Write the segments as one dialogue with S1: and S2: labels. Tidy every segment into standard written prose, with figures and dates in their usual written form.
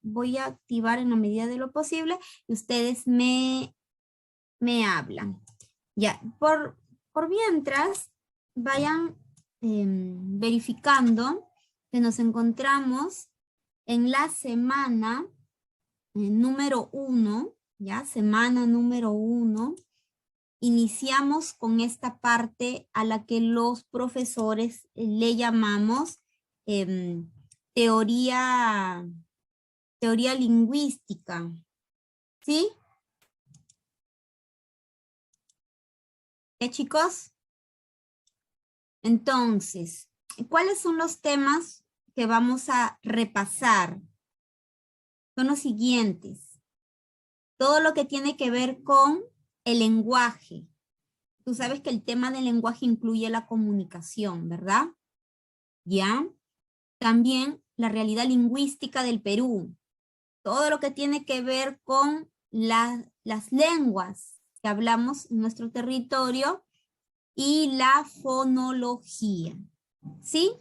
S1: voy a activar en la medida de lo posible y ustedes me hablan. Ya, por mientras, vayan verificando que nos encontramos en la semana número 1, ya, semana número 1. Iniciamos con esta parte a la que los profesores le llamamos teoría lingüística, ¿sí? ¿Qué, chicos? Entonces, ¿cuáles son los temas que vamos a repasar? Son los siguientes. Todo lo que tiene que ver con el lenguaje. Tú sabes que el tema del lenguaje incluye la comunicación, ¿verdad? ¿Ya? También la realidad lingüística del Perú. Todo lo que tiene que ver con las lenguas que hablamos en nuestro territorio y la fonología. ¿Sí?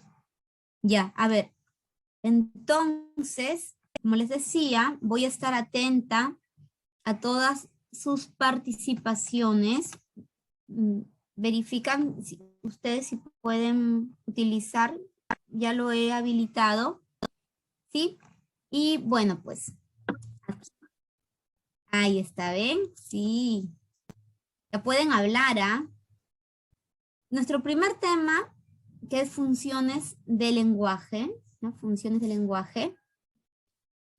S1: Ya, a ver. Entonces, como les decía, voy a estar atenta a todas sus participaciones. Verifican ustedes si pueden utilizar, ya lo he habilitado, ¿sí? Y bueno, pues, aquí. Ahí está, ¿ven? Sí, ya pueden hablar, ¿ah? Nuestro primer tema, que es funciones de lenguaje, ¿no? Funciones de lenguaje.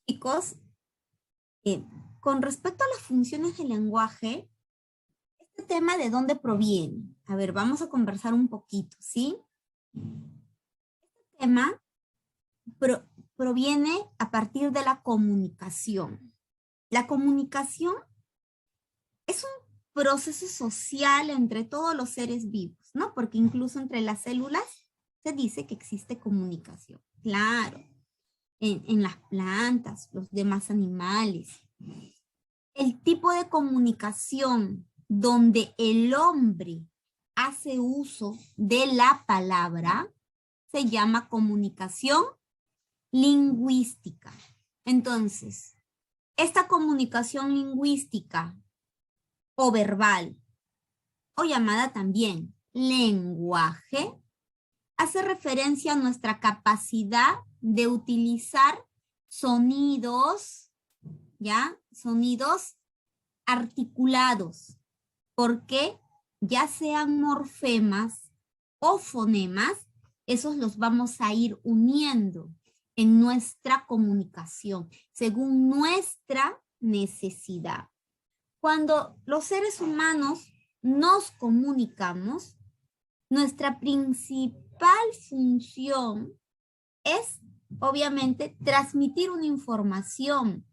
S1: Chicos, con respecto a las funciones de lenguaje, este tema, ¿de dónde proviene? A ver, vamos a conversar un poquito, ¿sí? Este tema proviene a partir de la comunicación. La comunicación es un proceso social entre todos los seres vivos, ¿no? Porque incluso entre las células se dice que existe comunicación. Claro, en las plantas, los demás animales. El tipo de comunicación donde el hombre hace uso de la palabra se llama comunicación lingüística. Entonces, esta comunicación lingüística o verbal, o llamada también lenguaje, hace referencia a nuestra capacidad de utilizar sonidos, ¿ya? Sonidos articulados, porque ya sean morfemas o fonemas, esos los vamos a ir uniendo en nuestra comunicación, según nuestra necesidad. Cuando los seres humanos nos comunicamos, nuestra principal función es, obviamente, transmitir una información,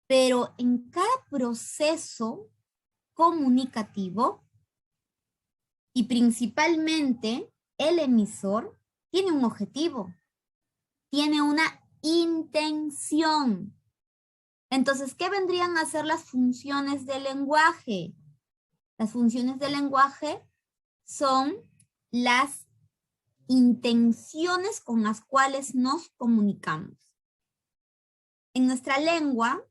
S1: pero en cada proceso comunicativo y principalmente el emisor tiene un objetivo, tiene una intención. Entonces, ¿qué vendrían a ser las funciones del lenguaje? Las funciones del lenguaje son las intenciones con las cuales nos comunicamos. En nuestra lengua,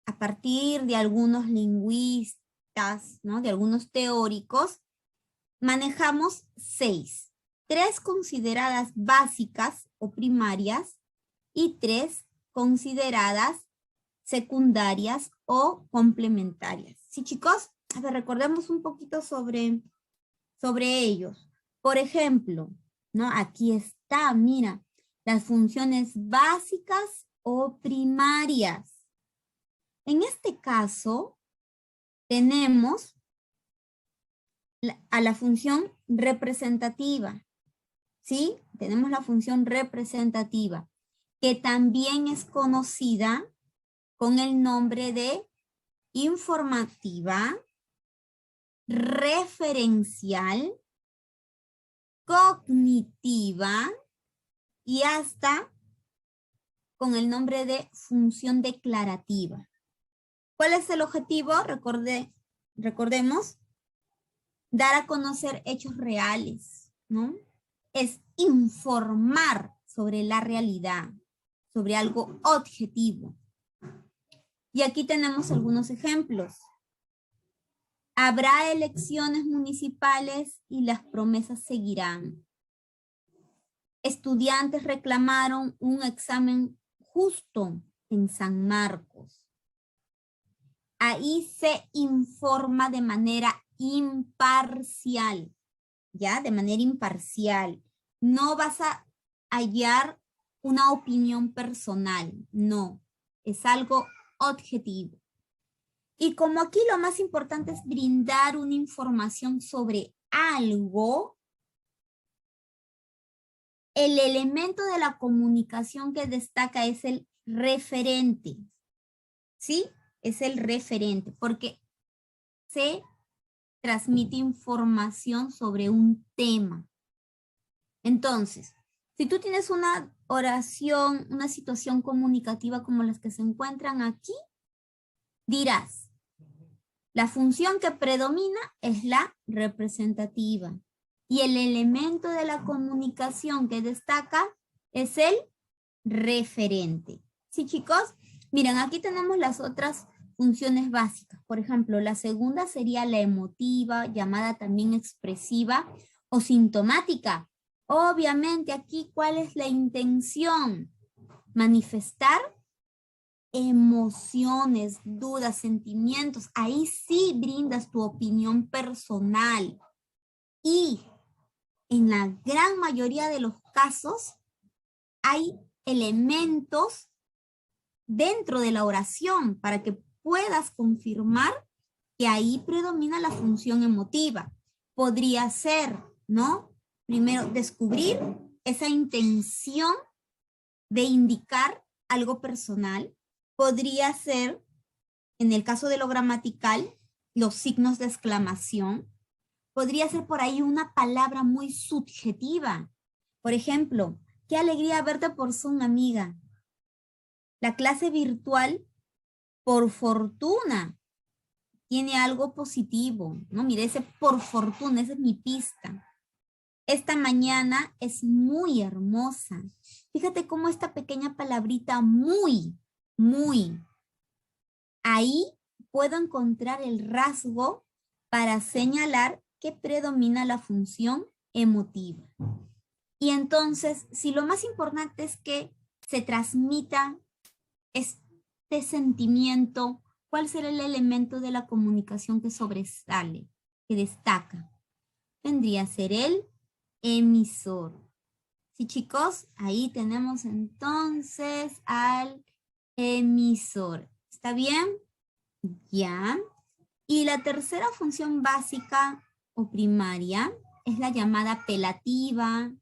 S1: a partir de algunos lingüistas, ¿no? De algunos teóricos, manejamos 6. 3 consideradas básicas o primarias y 3 consideradas secundarias o complementarias. ¿Sí, chicos? A ver, recordemos un poquito sobre ellos. Por ejemplo, ¿no? Aquí está, mira, las funciones básicas o primarias. En este caso, tenemos a la función representativa, ¿sí? Tenemos la función representativa, que también es conocida con el nombre de informativa, referencial, cognitiva y hasta con el nombre de función declarativa. ¿Cuál es el objetivo? Recordemos, dar a conocer hechos reales, ¿no? Es informar sobre la realidad, sobre algo objetivo. Y aquí tenemos algunos ejemplos. Habrá elecciones municipales y las promesas seguirán. Estudiantes reclamaron un examen justo en San Marcos. Ahí se informa de manera imparcial, ¿ya? De manera imparcial. No vas a hallar una opinión personal, no. Es algo objetivo. Y como aquí lo más importante es brindar una información sobre algo, el elemento de la comunicación que destaca es el referente, ¿sí? Es el referente, porque se transmite información sobre un tema. Entonces, si tú tienes una oración, una situación comunicativa como las que se encuentran aquí, dirás, la función que predomina es la representativa y el elemento de la comunicación que destaca es el referente. ¿Sí, chicos? Miren, aquí tenemos las otras funciones básicas. Por ejemplo, la segunda sería la emotiva, llamada también expresiva o sintomática. Obviamente aquí, ¿cuál es la intención? Manifestar emociones, dudas, sentimientos. Ahí sí brindas tu opinión personal. Y en la gran mayoría de los casos hay elementos dentro de la oración para que puedas confirmar que ahí predomina la función emotiva. Podría ser, ¿no? Primero, descubrir esa intención de indicar algo personal. Podría ser, en el caso de lo gramatical, los signos de exclamación. Podría ser por ahí una palabra muy subjetiva. Por ejemplo, qué alegría verte por Zoom, amiga. La clase virtual, por fortuna, tiene algo positivo, ¿no? Mire, ese por fortuna, esa es mi pista. Esta mañana es muy hermosa. Fíjate cómo esta pequeña palabrita muy, ahí puedo encontrar el rasgo para señalar que predomina la función emotiva. Y entonces, si lo más importante es que se transmita este sentimiento, ¿cuál será el elemento de la comunicación que sobresale, que destaca? Vendría a ser el emisor. Sí, chicos, ahí tenemos entonces al emisor. ¿Está bien? Ya. Y la tercera función básica o primaria es la llamada apelativa,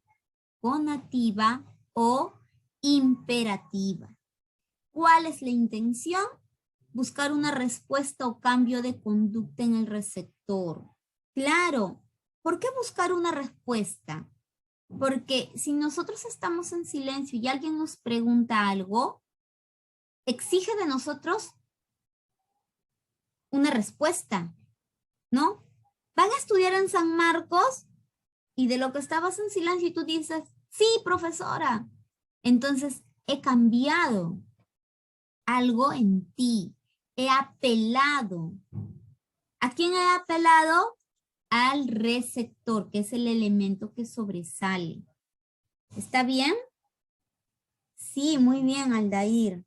S1: conativa o imperativa. ¿Cuál es la intención? Buscar una respuesta o cambio de conducta en el receptor. Claro, ¿por qué buscar una respuesta? Porque si nosotros estamos en silencio y alguien nos pregunta algo, exige de nosotros una respuesta, ¿no? Van a estudiar en San Marcos y de lo que estabas en silencio y tú dices, sí, profesora. Entonces, he cambiado algo en ti. He apelado. ¿A quién he apelado? Al receptor, que es el elemento que sobresale. ¿Está bien? Sí, muy bien, Aldair.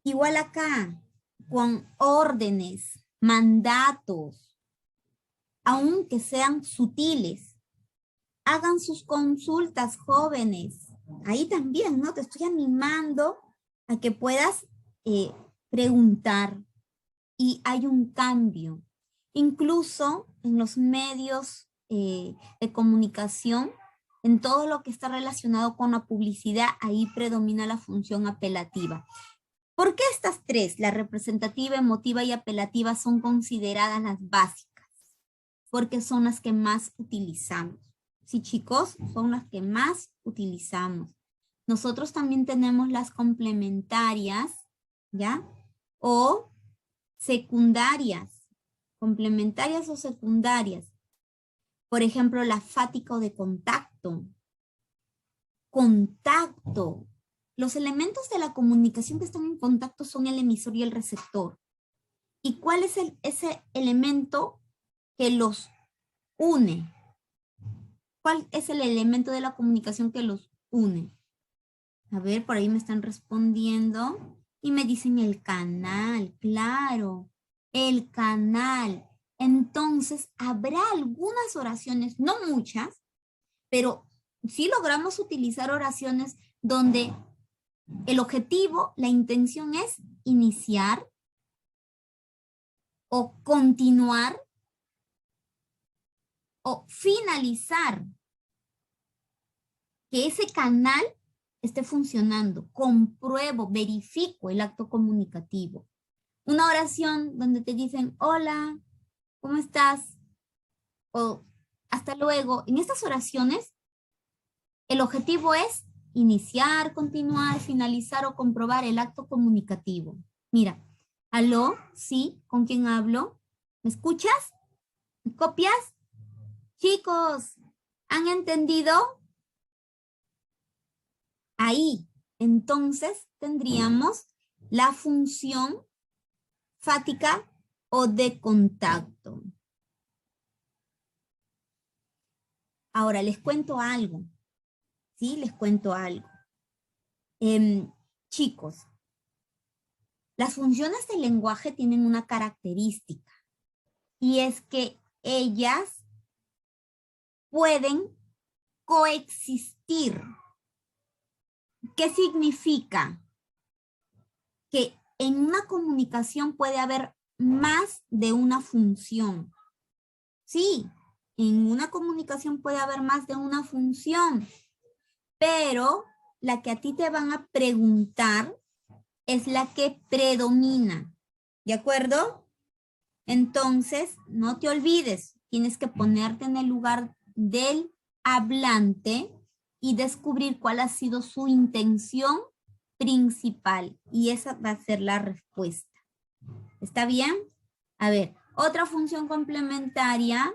S1: Igual acá, con órdenes, mandatos, aunque sean sutiles. Hagan sus consultas, jóvenes. Ahí también, ¿no? Te estoy animando a que puedas preguntar. Y hay un cambio. Incluso en los medios de comunicación, en todo lo que está relacionado con la publicidad, ahí predomina la función apelativa. ¿Por qué estas tres, la representativa, emotiva y apelativa, son consideradas las básicas? Porque son las que más utilizamos. Sí, chicos, son las que más utilizamos. Nosotros también tenemos las complementarias, ¿ya? O secundarias, complementarias o secundarias. Por ejemplo, la fática o de contacto. Contacto. los elementos de la comunicación que están en contacto son el emisor y el receptor. ¿Y cuál es ese elemento que los une? ¿Cuál es el elemento de la comunicación que los une? A ver, por ahí me están respondiendo y me dicen el canal, claro, el canal. Entonces, habrá algunas oraciones, no muchas, pero sí logramos utilizar oraciones donde el objetivo, la intención es iniciar o continuar o finalizar, que ese canal esté funcionando. Compruebo, verifico el acto comunicativo. Una oración donde te dicen, hola, ¿cómo estás? O hasta luego. En estas oraciones, el objetivo es iniciar, continuar, finalizar o comprobar el acto comunicativo. Mira, aló, sí, ¿con quién hablo? ¿Me escuchas? ¿Me copias? Chicos, ¿han entendido? Ahí, entonces, tendríamos la función fática o de contacto. Ahora, les cuento algo. ¿Sí? Les cuento algo. Chicos, las funciones del lenguaje tienen una característica y es que ellas pueden coexistir. ¿Qué significa? Que en una comunicación puede haber más de una función. Sí, en una comunicación puede haber más de una función, pero la que a ti te van a preguntar es la que predomina. ¿De acuerdo? Entonces, no te olvides, tienes que ponerte en el lugar del hablante y descubrir cuál ha sido su intención principal. Y esa va a ser la respuesta. ¿Está bien? A ver, otra función complementaria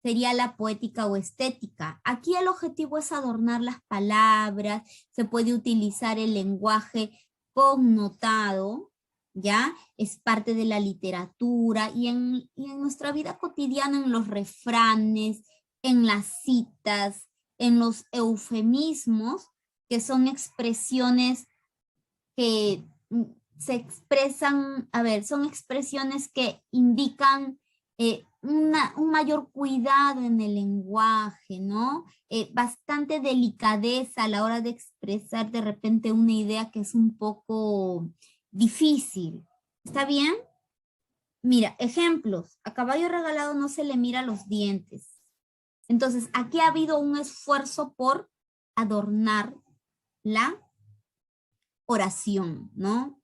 S1: sería la poética o estética. Aquí el objetivo es adornar las palabras, se puede utilizar el lenguaje connotado, ¿ya? Es parte de la literatura y en nuestra vida cotidiana, en los refranes, en las citas, en los eufemismos, que son expresiones que se expresan, a ver, son expresiones que indican un mayor cuidado en el lenguaje, ¿no? Bastante delicadeza a la hora de expresar de repente una idea que es un poco difícil. ¿Está bien? Mira, ejemplos. A caballo regalado no se le mira los dientes. Entonces, aquí ha habido un esfuerzo por adornar la oración, ¿no?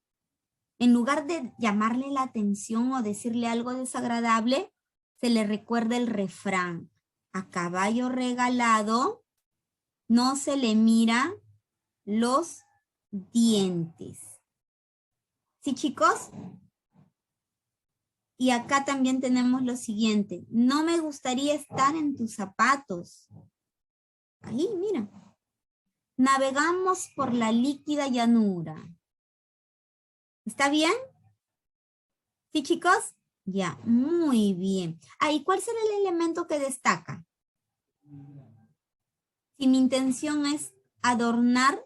S1: En lugar de llamarle la atención o decirle algo desagradable, se le recuerda el refrán. A caballo regalado no se le mira los dientes. ¿Sí, chicos? Y acá también tenemos lo siguiente. No me gustaría estar en tus zapatos. Ahí, mira. Navegamos por la líquida llanura. ¿Está bien? ¿Sí, chicos? Ya, muy bien. ¿Y cuál será el elemento que destaca? Si mi intención es adornar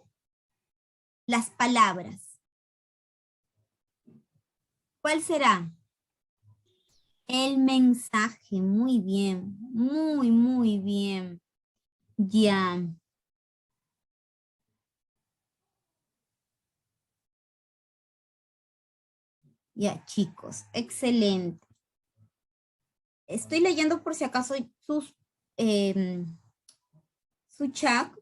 S1: las palabras, ¿cuál será? El mensaje. Muy bien, muy bien. Ya. Ya, chicos, excelente. Estoy leyendo por si acaso su chat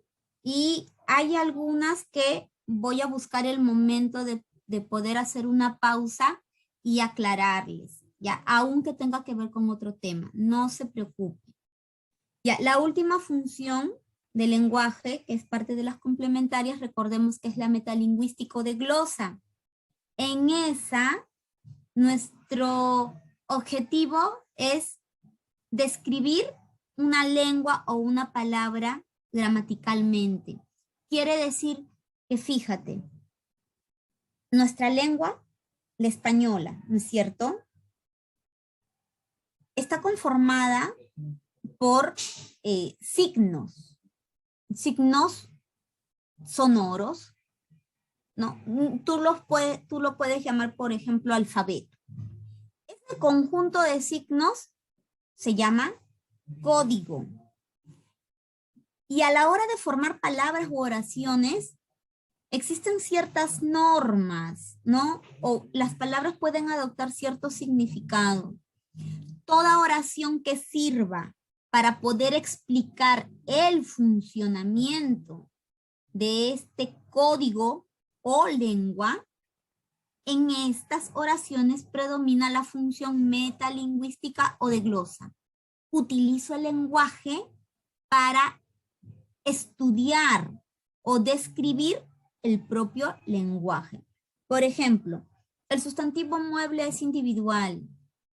S1: y hay algunas que voy a buscar el momento de poder hacer una pausa y aclararles, ya, aunque tenga que ver con otro tema, no se preocupe. Ya, la última función del lenguaje, que es parte de las complementarias, recordemos que es la metalingüístico de glosa. En esa, nuestro objetivo es describir una lengua o una palabra gramaticalmente. Quiere decir que fíjate, nuestra lengua, la española, ¿no es cierto? Está conformada por signos sonoros, ¿no? Tú lo puedes llamar, por ejemplo, alfabeto. Este conjunto de signos se llama código. Y a la hora de formar palabras u oraciones, existen ciertas normas, ¿no? O las palabras pueden adoptar cierto significado. Toda oración que sirva para poder explicar el funcionamiento de este código o lengua, en estas oraciones predomina la función metalingüística o de glosa. Utilizo el lenguaje para estudiar o describir el propio lenguaje. Por ejemplo, el sustantivo mueble es individual.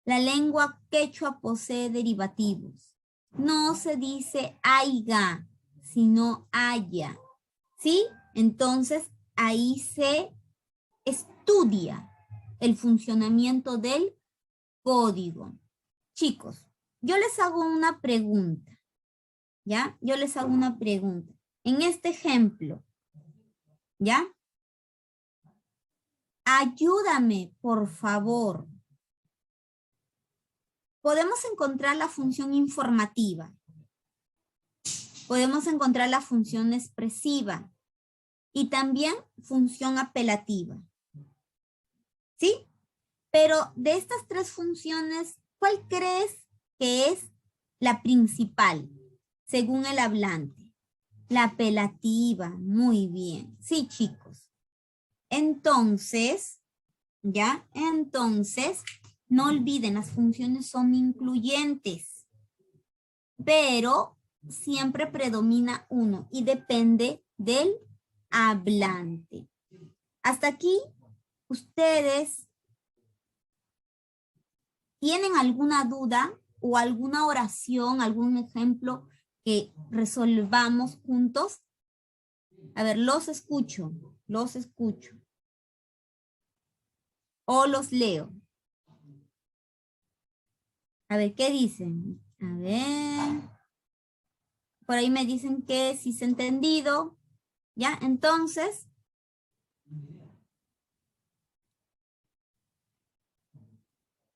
S1: La lengua quechua posee derivativos. No se dice haiga, sino haya. ¿Sí? Entonces, ahí se estudia el funcionamiento del código. Chicos, yo les hago una pregunta, ¿ya? Yo les hago una pregunta. En este ejemplo, ¿ya? Ayúdame, por favor. Podemos encontrar la función informativa. Podemos encontrar la función expresiva y también función apelativa. ¿Sí? Pero de estas tres funciones, ¿cuál crees que es la principal, según el hablante? La apelativa, muy bien. Sí, chicos. Entonces, ¿ya? Entonces, no olviden, las funciones son incluyentes, pero siempre predomina uno y depende del hablante. Hasta aquí, ¿ustedes tienen alguna duda o alguna oración, algún ejemplo que resolvamos juntos? A ver, los escucho. O los leo. A ver, ¿qué dicen? A ver. Por ahí me dicen que sí se ha entendido. ¿Ya? Entonces.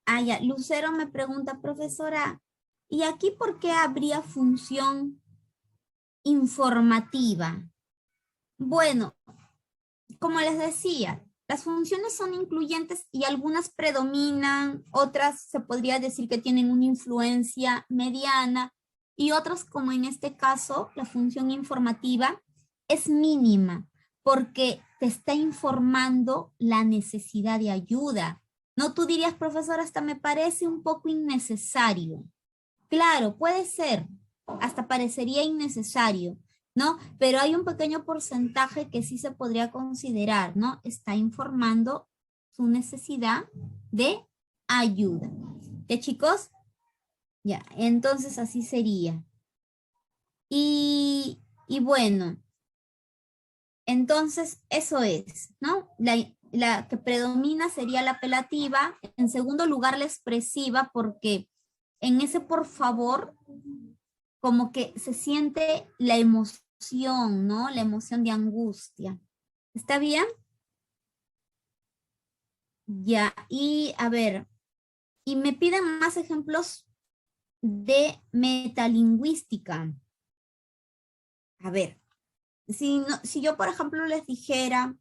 S1: Ah, ya. Lucero me pregunta, profesora, ¿y aquí por qué habría función informativa? Bueno, como les decía, las funciones son incluyentes y algunas predominan, otras se podría decir que tienen una influencia mediana y otras, como en este caso, la función informativa es mínima porque te está informando la necesidad de ayuda. No, tú dirías, profesor, hasta me parece un poco innecesario. Claro, puede ser, hasta parecería innecesario, ¿no? Pero hay un pequeño porcentaje que sí se podría considerar, ¿no? Está informando su necesidad de ayuda. ¿Ya, chicos? Ya, entonces así sería. Y bueno, entonces eso es, ¿no? La que predomina sería la apelativa, en segundo lugar la expresiva, porque en ese por favor como que se siente la emoción, ¿no? La emoción de angustia. ¿Está bien? Ya, y a ver, y me piden más ejemplos de metalingüística. A ver, si yo, por ejemplo, les dijera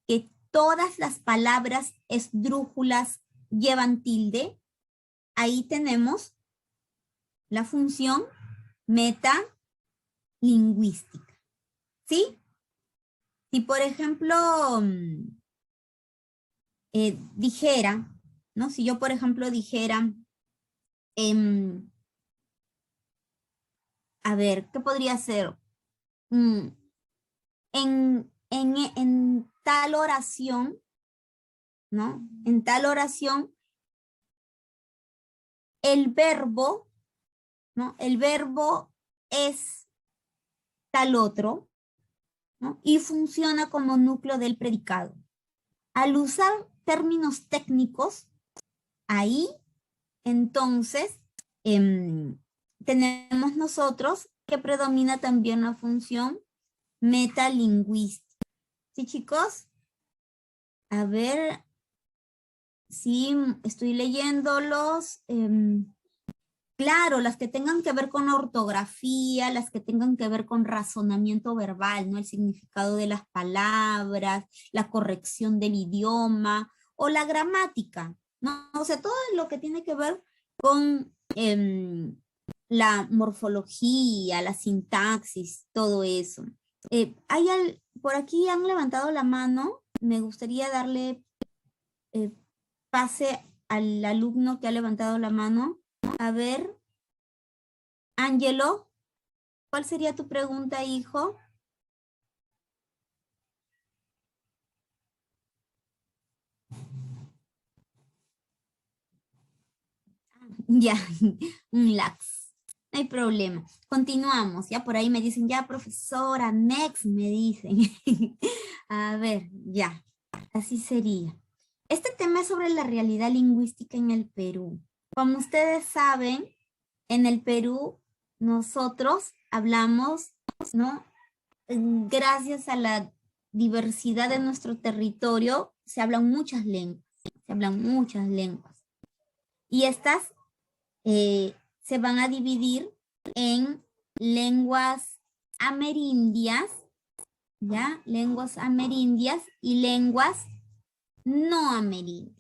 S1: que todas las palabras esdrújulas llevan tilde, ahí tenemos la función metalingüística. ¿Sí? Si, por ejemplo, dijera, ¿no? Si yo, por ejemplo, dijera, em, a ver, ¿qué podría ser? Mm, en tal oración, ¿no? En tal oración, el verbo, ¿no? El verbo es tal otro, ¿no? Y funciona como núcleo del predicado. Al usar términos técnicos, ahí entonces tenemos nosotros que predomina también la función metalingüística. ¿Sí, chicos? A ver si estoy leyéndolos. Claro, las que tengan que ver con ortografía, las que tengan que ver con razonamiento verbal, ¿no? El significado de las palabras, la corrección del idioma o la gramática, ¿no? O sea, todo lo que tiene que ver con la morfología, la sintaxis, todo eso. Por aquí han levantado la mano. Me gustaría darle pase al alumno que ha levantado la mano. A ver, Ángelo, ¿cuál sería tu pregunta, hijo? Ya, un lax. No hay problema. Continuamos. Ya por ahí me dicen, ya, profesora, next, me dicen. A ver, ya. Así sería. Este tema es sobre la realidad lingüística en el Perú. Como ustedes saben, en el Perú nosotros hablamos, ¿no? Gracias a la diversidad de nuestro territorio, se hablan muchas lenguas. Se hablan muchas lenguas. Y estas se van a dividir en lenguas amerindias, ¿ya? Lenguas amerindias y lenguas no amerindias.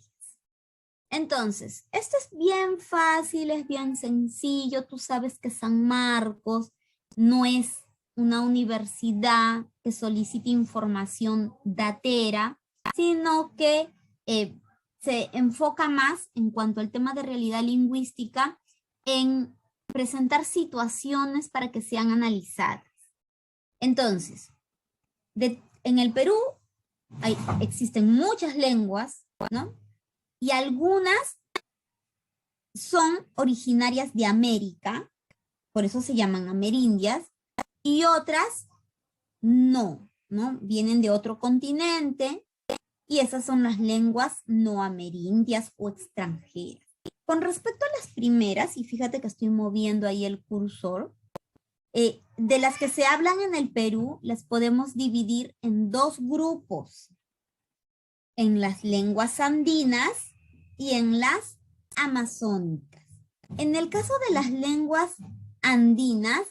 S1: Entonces, esto es bien fácil, es bien sencillo. Tú sabes que San Marcos no es una universidad que solicite información datera, sino que se enfoca más en cuanto al tema de realidad lingüística en presentar situaciones para que sean analizadas. Entonces, en el Perú existen muchas lenguas, ¿no? Y algunas son originarias de América, por eso se llaman amerindias, y otras no, ¿no? Vienen de otro continente, y esas son las lenguas no amerindias o extranjeras. Con respecto a las primeras, y fíjate que estoy moviendo ahí el cursor, de las que se hablan en el Perú, las podemos dividir en dos grupos, en las lenguas andinas y en las amazónicas. En el caso de las lenguas andinas,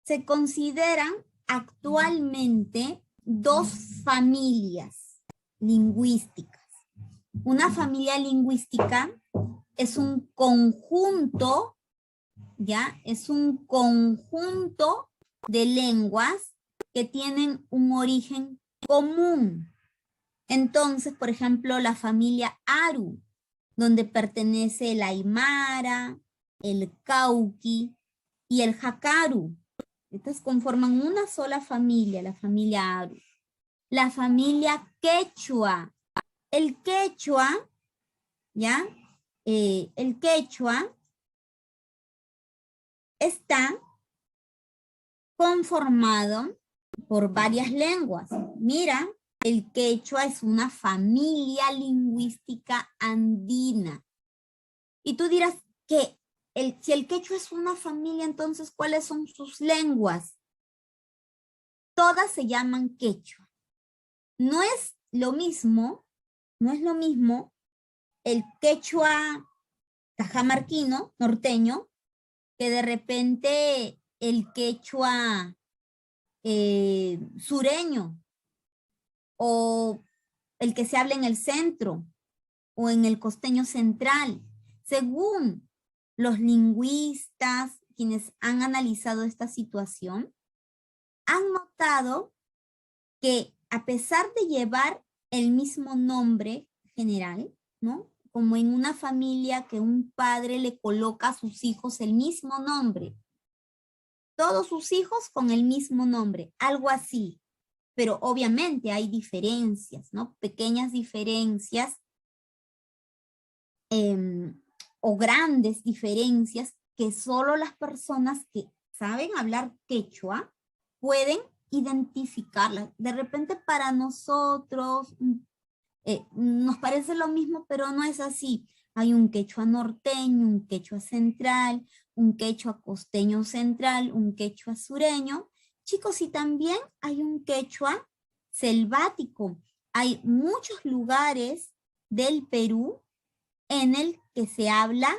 S1: se consideran actualmente dos familias lingüísticas. Una familia lingüística es un conjunto, ¿ya? Es un conjunto de lenguas que tienen un origen común. Entonces, por ejemplo, la familia Aru, donde pertenece el Aymara, el Cauqui y el Jacaru. Estas conforman una sola familia, la familia Aru. La familia Quechua. El Quechua, ¿ya? El Quechua está conformado por varias lenguas. Mira, el quechua es una familia lingüística andina. Y tú dirás que si el quechua es una familia, entonces, ¿cuáles son sus lenguas? Todas se llaman quechua. No es lo mismo el quechua cajamarquino, norteño, que de repente el quechua sureño, o el que se habla en el centro o en el costeño central. Según los lingüistas, quienes han analizado esta situación, han notado que a pesar de llevar el mismo nombre general, ¿no? Como en una familia que un padre le coloca a sus hijos el mismo nombre, todos sus hijos con el mismo nombre, algo así. Pero obviamente hay diferencias, ¿no? Pequeñas diferencias o grandes diferencias que solo las personas que saben hablar quechua pueden identificarlas. De repente para nosotros nos parece lo mismo, pero no es así. Hay un quechua norteño, un quechua central, un quechua costeño central, un quechua sureño. Chicos, y también hay un quechua selvático. Hay muchos lugares del Perú en el que se habla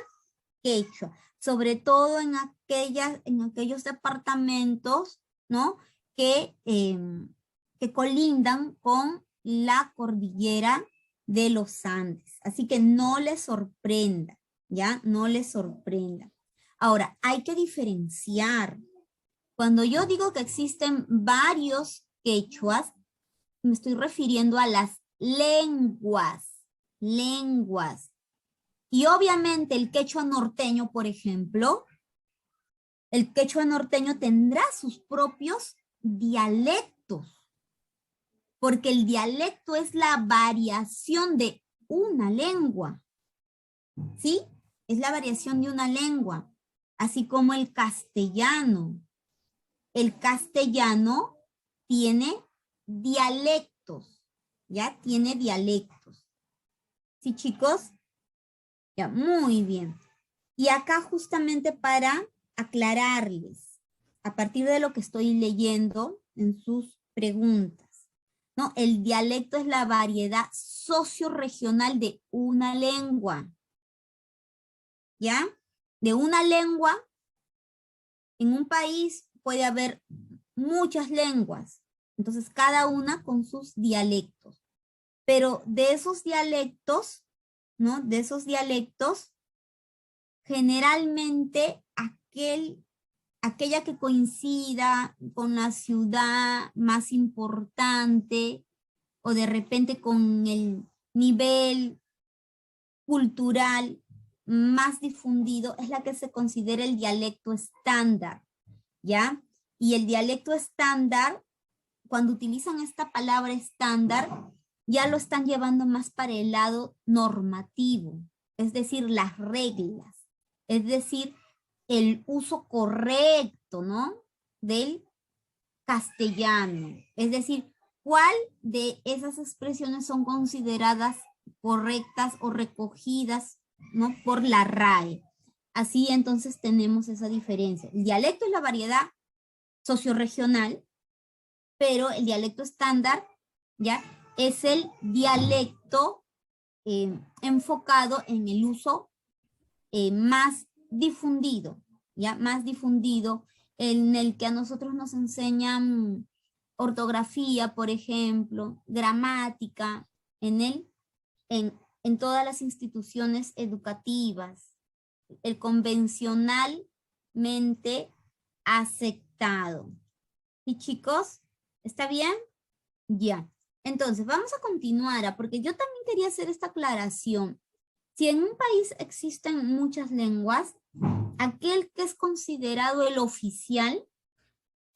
S1: quechua, sobre todo en aquellos departamentos, ¿no? Que colindan con la cordillera de los Andes. Así que no les sorprenda, ¿ya? No les sorprenda. Ahora, hay que diferenciar. Cuando yo digo que existen varios quechuas, me estoy refiriendo a las lenguas. Y obviamente el quechua norteño, por ejemplo, el quechua norteño tendrá sus propios dialectos, porque el dialecto es la variación de una lengua, ¿sí? Es la variación de una lengua, así como el castellano. El castellano tiene dialectos, ¿ya? Tiene dialectos. ¿Sí, chicos? Ya, muy bien. Y acá justamente para aclararles, a partir de lo que estoy leyendo en sus preguntas, ¿no? El dialecto es la variedad socioregional de una lengua, ¿ya? De una lengua, en un país puede haber muchas lenguas, entonces cada una con sus dialectos. Pero de esos dialectos, ¿no? De esos dialectos, generalmente aquella que coincida con la ciudad más importante o de repente con el nivel cultural más difundido es la que se considera el dialecto estándar, ¿ya? Y el dialecto estándar, cuando utilizan esta palabra estándar, ya lo están llevando más para el lado normativo, es decir, las reglas, es decir, el uso correcto, ¿no? Del castellano. Es decir, ¿cuál de esas expresiones son consideradas correctas o recogidas, ¿no? Por la RAE. Así entonces tenemos esa diferencia. El dialecto es la variedad socioregional, pero el dialecto estándar, ¿ya? Es el dialecto enfocado en el uso más difundido, ¿ya? Más difundido, en el que a nosotros nos enseñan ortografía, por ejemplo, gramática, en todas las instituciones educativas, el convencionalmente aceptado. ¿Y chicos? ¿Está bien? Ya. Entonces, vamos a continuar, porque yo también quería hacer esta aclaración. Si en un país existen muchas lenguas, aquel que es considerado el oficial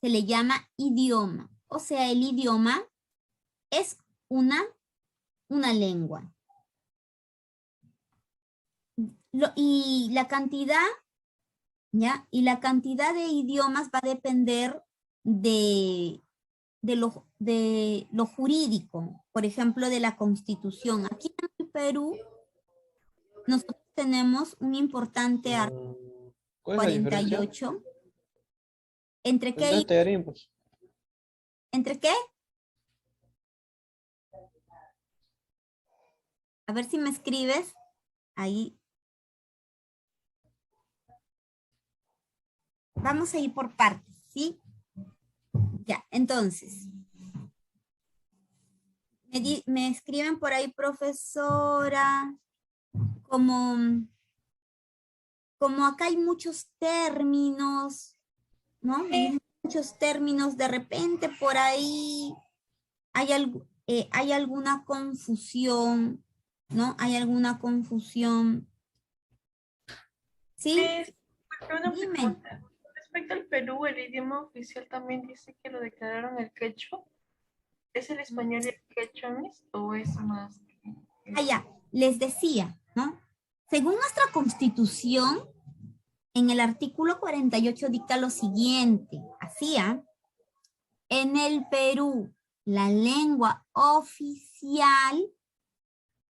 S1: se le llama idioma. O sea, el idioma es una lengua. Y la cantidad, ¿ya? Y la cantidad de idiomas va a depender de lo jurídico, por ejemplo, de la Constitución. Aquí en el Perú, nosotros tenemos un importante artículo
S2: ¿Cuál es la diferencia?
S1: 48. ¿Entre qué?
S2: Entonces te darían, pues.
S1: ¿Entre qué? A ver si me escribes. Ahí. Vamos a ir por partes, ¿sí? Ya, entonces. Me escriben por ahí, profesora, como acá hay muchos términos, ¿no? Hay muchos términos, de repente por ahí hay alguna confusión, ¿no? Hay alguna confusión. ¿Sí?
S3: Sí, una
S1: Dime.
S3: pregunta. Respecto al Perú, el idioma oficial también dice que lo declararon el quechua. ¿Es el español y el quechua mixto o es más?
S1: Ya, les decía, ¿no? Según nuestra Constitución, en el artículo 48 dicta lo siguiente, hacía, En el Perú, la lengua oficial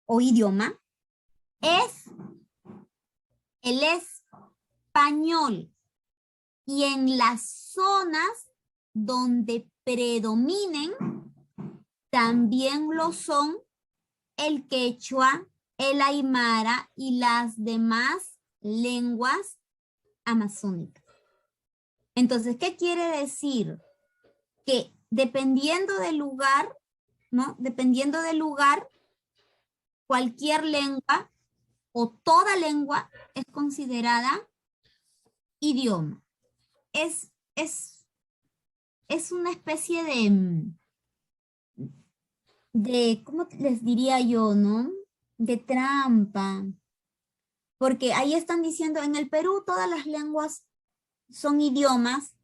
S1: o idioma es el español. Y en las zonas donde predominen, también lo son el quechua, el aymara y las demás lenguas amazónicas. Entonces, ¿qué quiere decir? Que dependiendo del lugar, ¿no? Dependiendo del lugar, cualquier lengua o toda lengua es considerada idioma. Es una especie ¿cómo les diría yo, no? De trampa. Porque ahí están diciendo, en el Perú todas las lenguas son idiomas,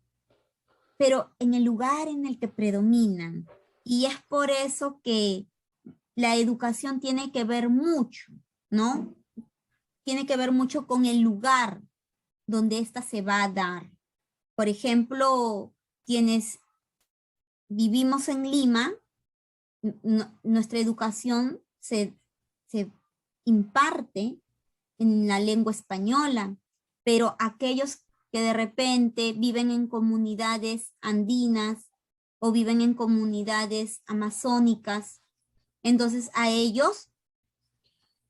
S1: pero en el lugar en el que predominan. Y es por eso que la educación tiene que ver mucho, ¿no? Tiene que ver mucho con el lugar donde ésta se va a dar. Por ejemplo, quienes vivimos en Lima, nuestra educación se imparte en la lengua española, pero aquellos que de repente viven en comunidades andinas o viven en comunidades amazónicas, entonces a ellos,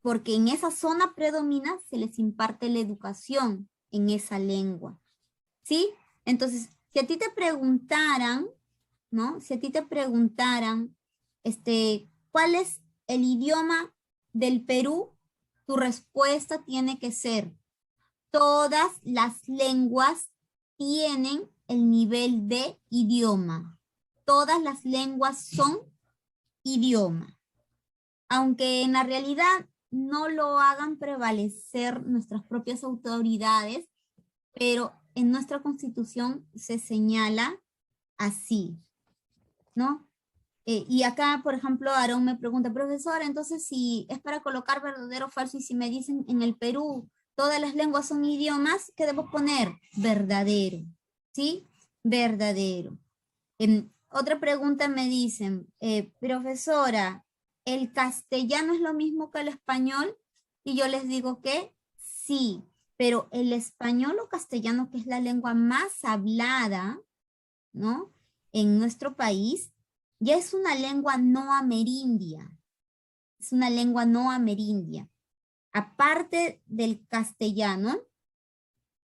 S1: porque en esa zona predomina, se les imparte la educación en esa lengua, ¿sí? Entonces, si a ti te preguntaran, ¿no? Si a ti te preguntaran, ¿cuál es el idioma del Perú? Tu respuesta tiene que ser, todas las lenguas tienen el nivel de idioma. Todas las lenguas son idioma. Aunque en la realidad no lo hagan prevalecer nuestras propias autoridades, pero en nuestra Constitución se señala así, ¿no? Y acá, por ejemplo, Aarón me pregunta, profesora, entonces si es para colocar verdadero o falso, y si me dicen en el Perú todas las lenguas son idiomas, ¿qué debo poner? Verdadero, ¿sí? Verdadero. Otra pregunta me dicen, profesora, ¿el castellano es lo mismo que el español? Y yo les digo que sí, pero el español o castellano, que es la lengua más hablada, ¿no? En nuestro país, ya es una lengua no amerindia. Es una lengua no amerindia. Aparte del castellano,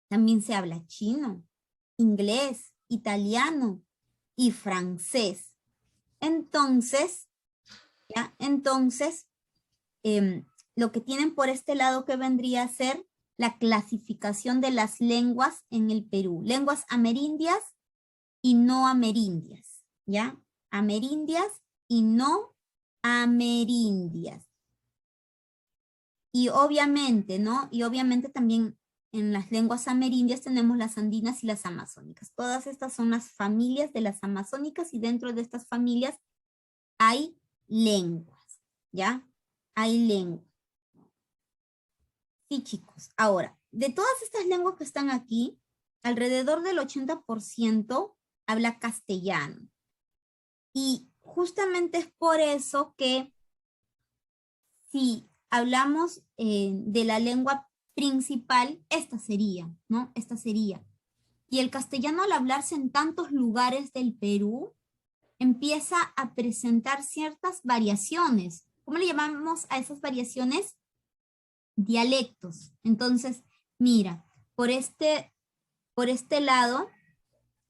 S1: también se habla chino, inglés, italiano y francés. Entonces, ¿ya? Entonces, lo que tienen por este lado que vendría a ser la clasificación de las lenguas en el Perú. Lenguas amerindias y no amerindias, ¿ya? Amerindias y no amerindias. Y obviamente, ¿no? Y obviamente también en las lenguas amerindias tenemos las andinas y las amazónicas. Todas estas son las familias de las amazónicas y dentro de estas familias hay lenguas, ¿ya? Hay lenguas. Sí, chicos. Ahora, de todas estas lenguas que están aquí, alrededor del 80% habla castellano. Y justamente es por eso que si hablamos de la lengua principal, esta sería, ¿no? Esta sería. Y el castellano, al hablarse en tantos lugares del Perú, empieza a presentar ciertas variaciones. ¿Cómo le llamamos a esas variaciones? Dialectos. Entonces, mira, por este lado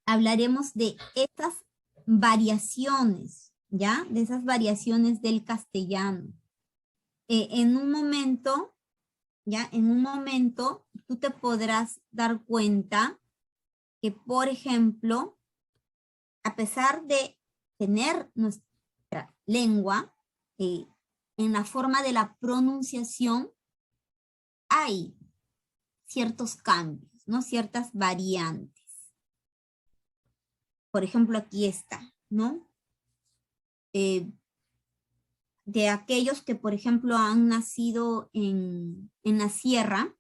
S1: hablaremos de estas variaciones, ¿ya? De esas variaciones del castellano. En un momento, ¿ya? En un momento tú te podrás dar cuenta que, por ejemplo, a pesar de tener nuestra lengua, en la forma de la pronunciación hay ciertos cambios, ¿no? Ciertas variantes. Por ejemplo, aquí está, ¿no? De aquellos que, por ejemplo, han nacido en la sierra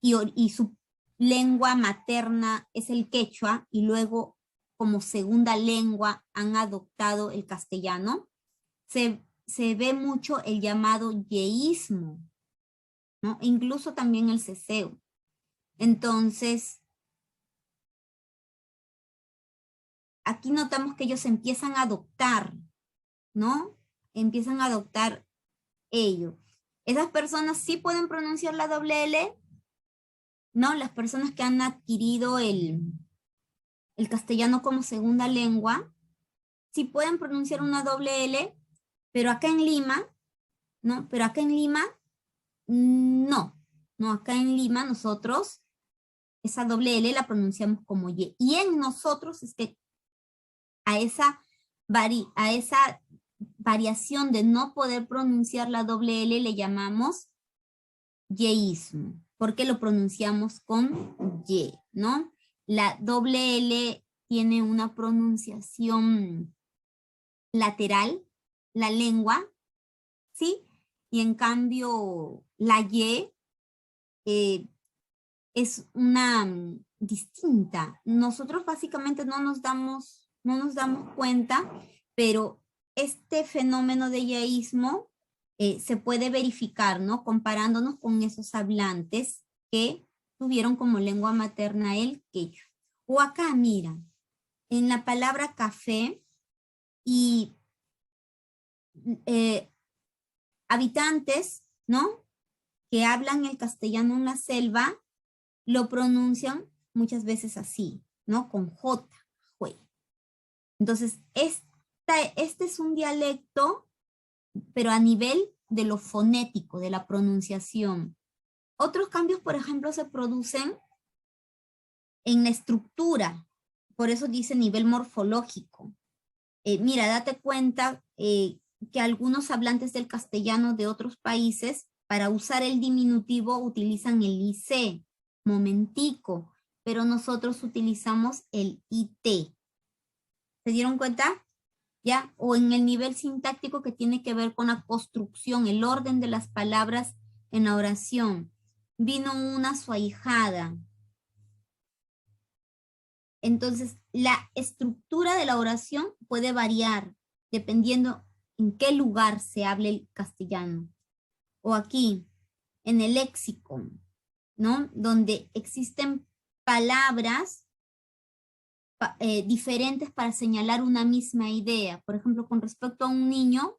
S1: y su lengua materna es el quechua y luego como segunda lengua han adoptado el castellano, se ve mucho el llamado yeísmo, ¿no? E incluso también el ceseo. Entonces, aquí notamos que ellos empiezan a adoptar, ¿no? Empiezan a adoptar ello. Esas personas sí pueden pronunciar la doble L, ¿no? Las personas que han adquirido el castellano como segunda lengua, sí pueden pronunciar una doble L, pero acá en Lima, ¿no? Pero acá en Lima, no. No, acá en Lima nosotros esa doble L la pronunciamos como Y. Y en nosotros es que a esa variación de no poder pronunciar la doble L le llamamos yeísmo, porque lo pronunciamos con Y, ¿no? La doble L tiene una pronunciación lateral, la lengua, ¿sí? Y en cambio la Y es una distinta. Nosotros básicamente no nos damos cuenta, pero este fenómeno de yeísmo se puede verificar, ¿no? Comparándonos con esos hablantes que tuvieron como lengua materna el quechua. O acá, mira, en la palabra café y habitantes, ¿no? Que hablan el castellano en la selva, lo pronuncian muchas veces así, ¿no? Con J, jue. Entonces, este es un dialecto, pero a nivel de lo fonético, de la pronunciación. Otros cambios, por ejemplo, se producen en la estructura, por eso dice nivel morfológico. Mira, date cuenta que algunos hablantes del castellano de otros países, para usar el diminutivo, utilizan el IC, momentico, pero nosotros utilizamos el IT. ¿Se dieron cuenta? ¿Ya? O en el nivel sintáctico que tiene que ver con la construcción, el orden de las palabras en la oración. Vino una su ahijada. Entonces, la estructura de la oración puede variar dependiendo en qué lugar se hable el castellano. O aquí, en el léxico, ¿no? Donde existen palabras diferentes para señalar una misma idea. Por ejemplo, con respecto a un niño,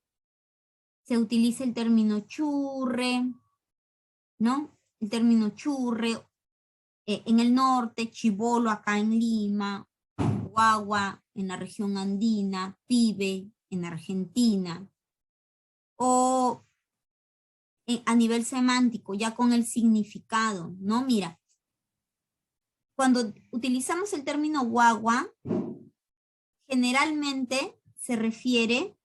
S1: se utiliza el término churre, ¿no? El término churre, en el norte, chibolo acá en Lima, guagua en la región andina, pibe en Argentina. O a nivel semántico, ya con el significado, ¿no? Mira, cuando utilizamos el término guagua, generalmente se refiere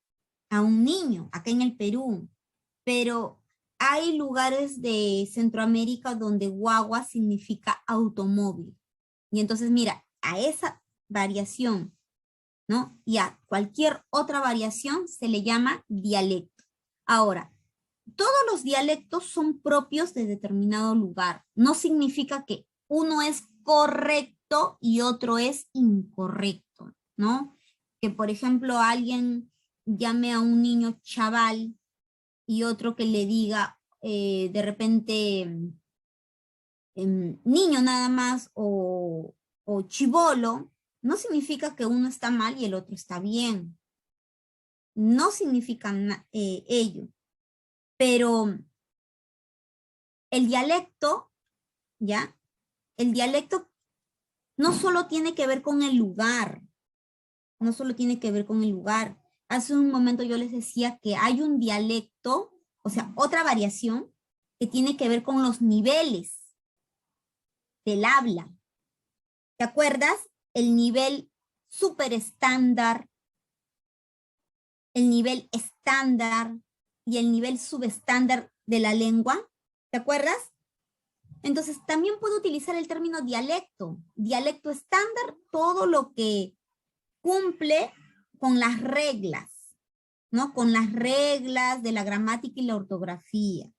S1: a un niño, acá en el Perú, pero hay lugares de Centroamérica donde guagua significa automóvil. Y entonces, mira, a esa variación, ¿no? Y a cualquier otra variación se le llama dialecto. Ahora, todos los dialectos son propios de determinado lugar. No significa que uno es correcto y otro es incorrecto, ¿no? Que, por ejemplo, alguien llame a un niño chaval y otro que le diga de repente niño nada más o chibolo, no significa que uno está mal y el otro está bien. No significa ello. Pero el dialecto, ¿ya? El dialecto no solo tiene que ver con el lugar, no solo tiene que ver con el lugar. Hace un momento yo les decía que hay un dialecto, o sea, otra variación que tiene que ver con los niveles del habla. ¿Te acuerdas? El nivel súper estándar, el nivel estándar y el nivel subestándar de la lengua. ¿Te acuerdas? Entonces, también puedo utilizar el término dialecto. Dialecto estándar, todo lo que cumple con las reglas, ¿no? Con las reglas de la gramática y la ortografía.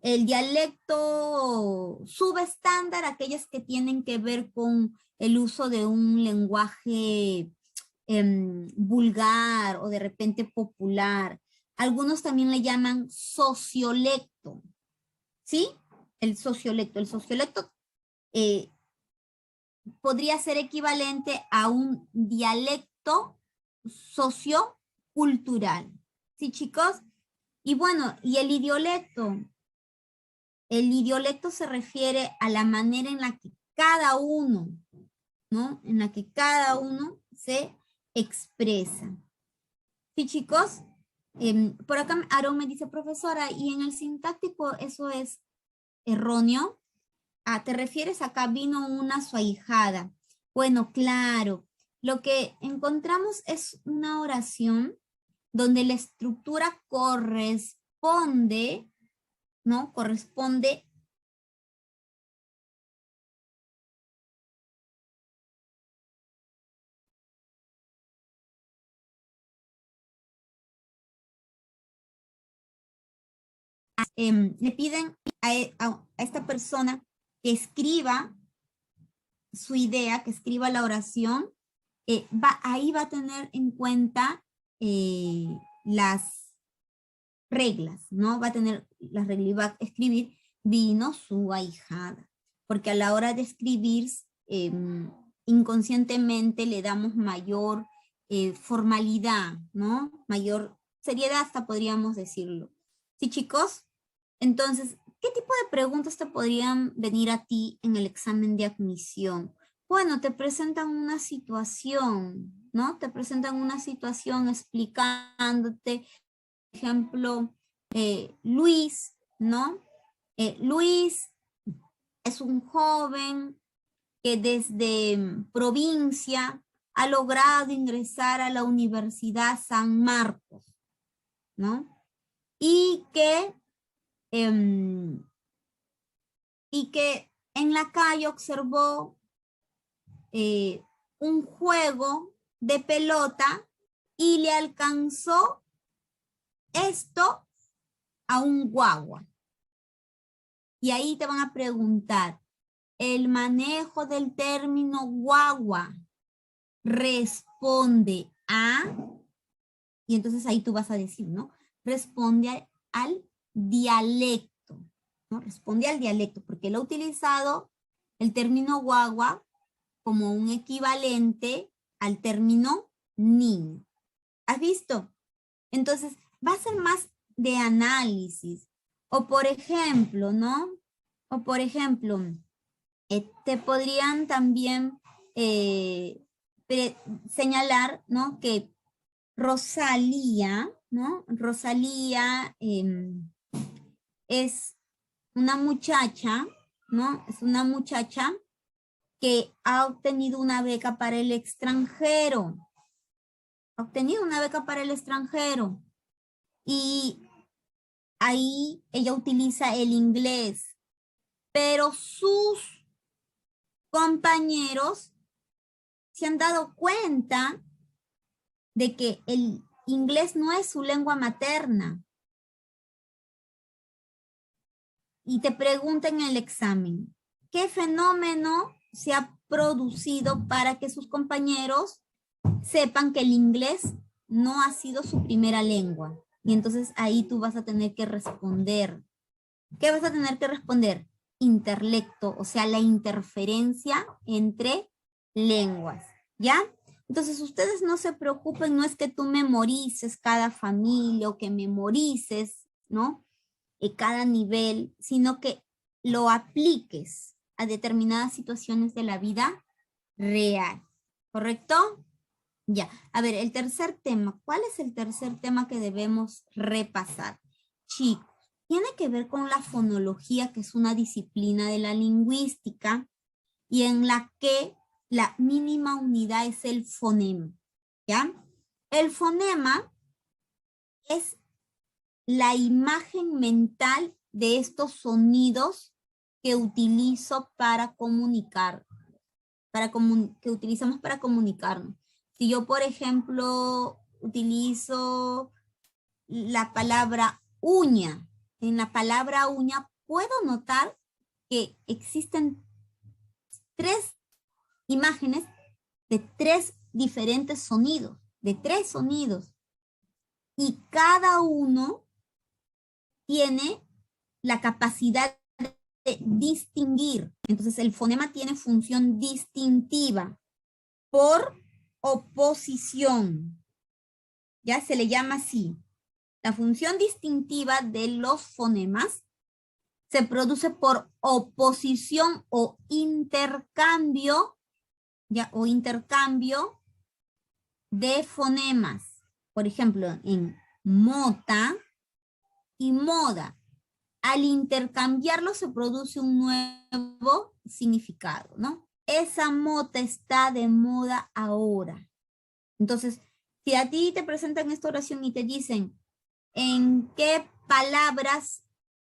S1: El dialecto subestándar, aquellas que tienen que ver con el uso de un lenguaje vulgar o de repente popular. Algunos también le llaman sociolecto, ¿sí? El sociolecto. El sociolecto podría ser equivalente a un dialecto sociocultural. ¿Sí, chicos? Y bueno, y el idiolecto. El idiolecto se refiere a la manera en la que cada uno, ¿no? En la que cada uno se expresa. ¿Sí, chicos? Por acá Aaron me dice, profesora, ¿y en el sintáctico eso es erróneo? Ah, ¿te refieres acá vino una su ahijada? Bueno, claro. Lo que encontramos es una oración donde la estructura corresponde, ¿no? Corresponde le piden a esta persona que escriba su idea, que escriba la oración, ahí va a tener en cuenta las reglas, ¿no? Va a tener las reglas y va a escribir vino su ahijada, porque a la hora de escribir inconscientemente le damos mayor formalidad, ¿no? Mayor seriedad hasta podríamos decirlo. ¿Sí, chicos? Entonces, ¿qué tipo de preguntas te podrían venir a ti en el examen de admisión? Bueno, te presentan una situación, ¿no? Te presentan una situación explicándote, por ejemplo, Luis, ¿no? Luis es un joven que desde provincia ha logrado ingresar a la Universidad San Marcos, ¿no? Y que em, en la calle observó un juego de pelota y le alcanzó esto a un guagua. Y ahí te van a preguntar, el manejo del término guagua responde a, y entonces ahí tú vas a decir, ¿no? Responde al dialecto, ¿no? Responde al dialecto, porque él ha utilizado el término guagua como un equivalente al término niño. ¿Has visto? Entonces, va a ser más de análisis. O por ejemplo, ¿no? O por ejemplo, te podrían también señalar, ¿no? Que Rosalía, ¿no? Rosalía es una muchacha, ¿no? Es una muchacha que ha obtenido una beca para el extranjero. Ha obtenido una beca para el extranjero. Y ahí ella utiliza el inglés, pero sus compañeros se han dado cuenta de que el inglés no es su lengua materna. Y te preguntan en el examen, ¿qué fenómeno se ha producido para que sus compañeros sepan que el inglés no ha sido su primera lengua? Y entonces ahí tú vas a tener que responder. ¿Qué vas a tener que responder? Interlecto, o sea, la interferencia entre lenguas, ¿ya? Entonces, ustedes no se preocupen, no es que tú memorices cada familia o que memorices, ¿no? Cada nivel, sino que lo apliques a determinadas situaciones de la vida real, ¿correcto? Ya, a ver, el tercer tema. ¿Cuál es el tercer tema que debemos repasar? Chicos, tiene que ver con la fonología, que es una disciplina de la lingüística y en la que la mínima unidad es el fonema, ¿ya? El fonema es la imagen mental de estos sonidos que utilizo para comunicar, que utilizamos para comunicarnos. Si yo, por ejemplo, utilizo la palabra uña, en la palabra uña, puedo notar que existen 3 imágenes de 3 diferentes sonidos, de 3 sonidos. Y cada uno tiene la capacidad de distinguir. Entonces el fonema tiene función distintiva por oposición. Ya se le llama así. La función distintiva de los fonemas se produce por oposición o intercambio, ya, o intercambio de fonemas. Por ejemplo, en mota y moda. Al intercambiarlo se produce un nuevo significado, ¿no? Esa mota está de moda ahora. Entonces, si a ti te presentan esta oración y te dicen, ¿en qué palabras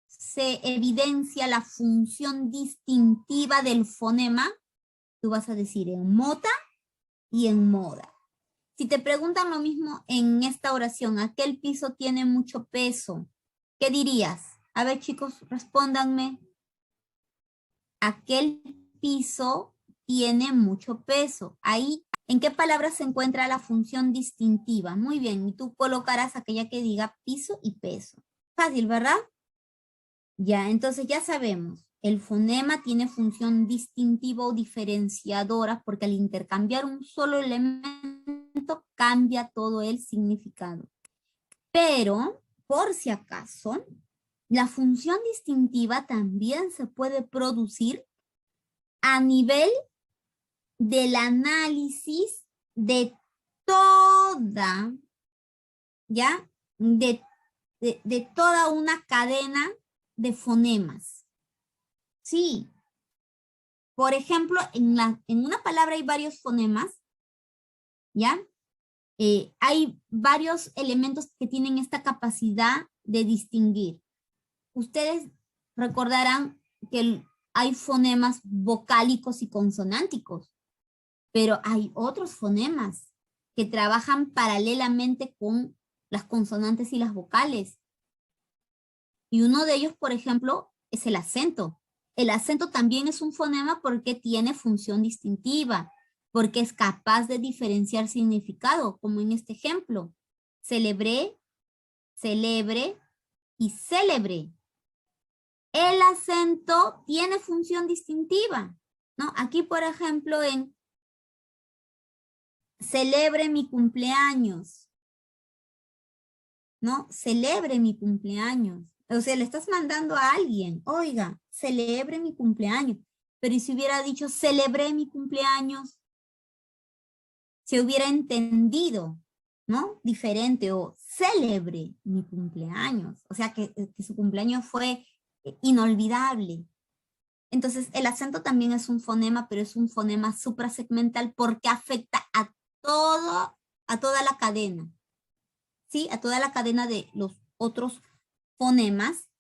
S1: se evidencia la función distintiva del fonema? Tú vas a decir en mota y en moda. Si te preguntan lo mismo en esta oración, aquel piso tiene mucho peso, ¿qué dirías? A ver, chicos, respóndanme. Aquel piso tiene mucho peso. Ahí, ¿en qué palabra se encuentra la función distintiva? Muy bien, y tú colocarás aquella que diga piso y peso. Fácil, ¿verdad? Ya, entonces ya sabemos. El fonema tiene función distintiva o diferenciadora porque al intercambiar un solo elemento cambia todo el significado. Pero, por si acaso, la función distintiva también se puede producir a nivel del análisis de toda, ¿ya? De toda una cadena de fonemas. Sí. Por ejemplo, en una palabra hay varios fonemas, ¿ya? Hay varios elementos que tienen esta capacidad de distinguir. Ustedes recordarán que hay fonemas vocálicos y consonánticos, pero hay otros fonemas que trabajan paralelamente con las consonantes y las vocales. Y uno de ellos, por ejemplo, es el acento. El acento también es un fonema porque tiene función distintiva, porque es capaz de diferenciar significado, como en este ejemplo. Celebré, celebre y célebre. El acento tiene función distintiva, ¿no? Aquí, por ejemplo, en celebre mi cumpleaños, ¿no? Celebre mi cumpleaños. O sea, le estás mandando a alguien, oiga, celebre mi cumpleaños. Pero ¿y si hubiera dicho celebré mi cumpleaños? Se hubiera entendido, ¿no? Diferente, o celebre mi cumpleaños. O sea, que su cumpleaños fue inolvidable. Entonces, el acento también es un fonema, pero es un fonema suprasegmental porque afecta a toda la cadena. ¿Sí? A toda la cadena de los otros fonemas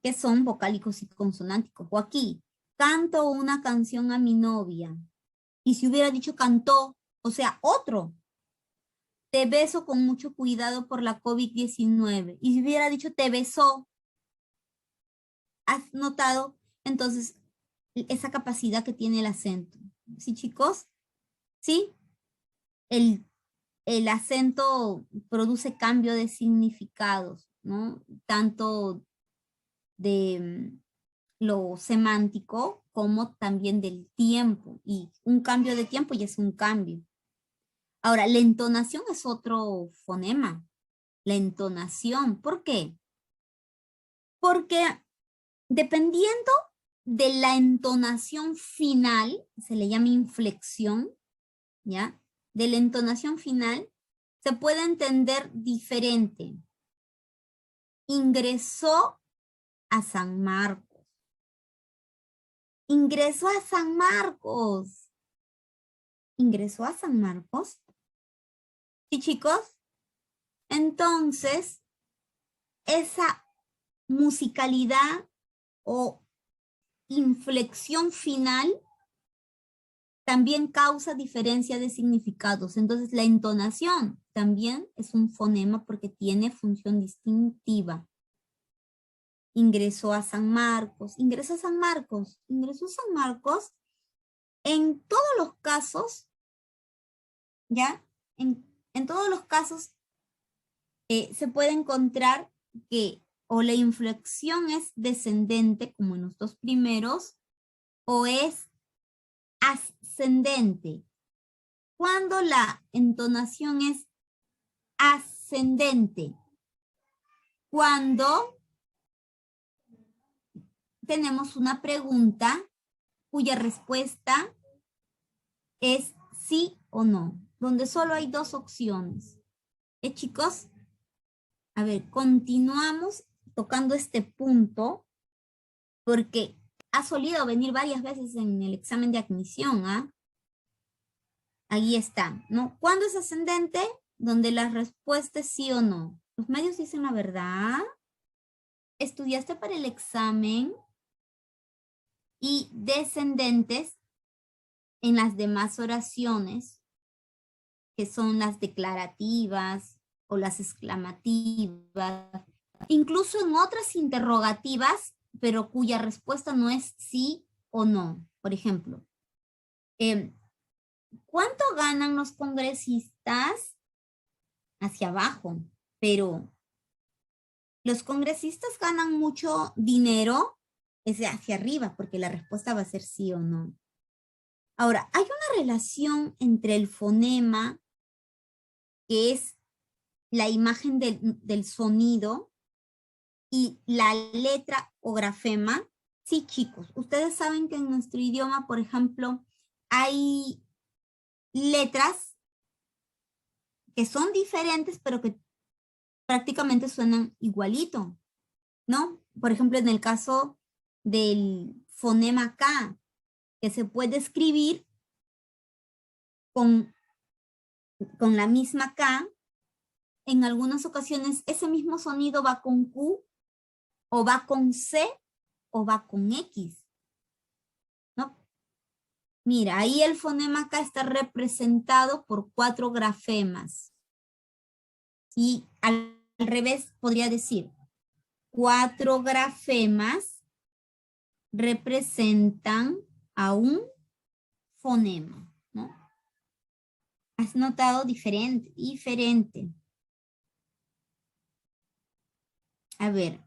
S1: que son vocálicos y consonánticos. O aquí, canto una canción a mi novia. Y si hubiera dicho cantó, o sea, otro. Te beso con mucho cuidado por la COVID-19. Y si hubiera dicho te besó, ¿has notado? Entonces, esa capacidad que tiene el acento. ¿Sí, chicos? ¿Sí? El acento produce cambio de significados, ¿no? Tanto de lo semántico como también del tiempo. Y un cambio de tiempo ya es un cambio. Ahora, la entonación es otro fonema. La entonación, ¿por qué? Porque dependiendo de la entonación final, se le llama inflexión, ¿ya? De la entonación final, se puede entender diferente. Ingresó a San Marcos. Ingresó a San Marcos. ¿Ingresó a San Marcos? ¿Sí, chicos? Entonces, esa musicalidad o inflexión final también causa diferencia de significados. Entonces, la entonación también es un fonema porque tiene función distintiva. ingresó a San Marcos, ingresó a San Marcos, ingresó a San Marcos. En todos los casos, ¿ya? En todos los casos se puede encontrar que o la inflexión es descendente, como en los dos primeros, o es ascendente. Cuando la entonación es ascendente, cuando tenemos una pregunta cuya respuesta es sí o no, donde solo hay dos opciones. Chicos? A ver, continuamos tocando este punto porque ha solido venir varias veces en el examen de admisión, ¿ah? Ahí está, ¿no? ¿Cuándo es ascendente? Donde la respuesta es sí o no. Los medios dicen la verdad. Estudiaste para el examen. Y descendentes en las demás oraciones, que son las declarativas o las exclamativas, incluso en otras interrogativas, pero cuya respuesta no es sí o no. Por ejemplo, ¿cuánto ganan los congresistas? Hacia abajo, pero los congresistas ganan mucho dinero, es hacia arriba, porque la respuesta va a ser sí o no. Ahora, hay una relación entre el fonema, que es la imagen del sonido, y la letra o grafema. Sí, chicos, ustedes saben que en nuestro idioma, por ejemplo, hay letras que son diferentes, pero que prácticamente suenan igualito, ¿no? Por ejemplo, en el caso del fonema K, que se puede escribir con la misma K, en algunas ocasiones ese mismo sonido va con Q, o va con C, o va con X, ¿no? Mira, ahí el fonema K está representado por 4 grafemas. Y al revés podría decir, 4 grafemas representan a un fonema, ¿no? ¿Has notado diferente? A ver,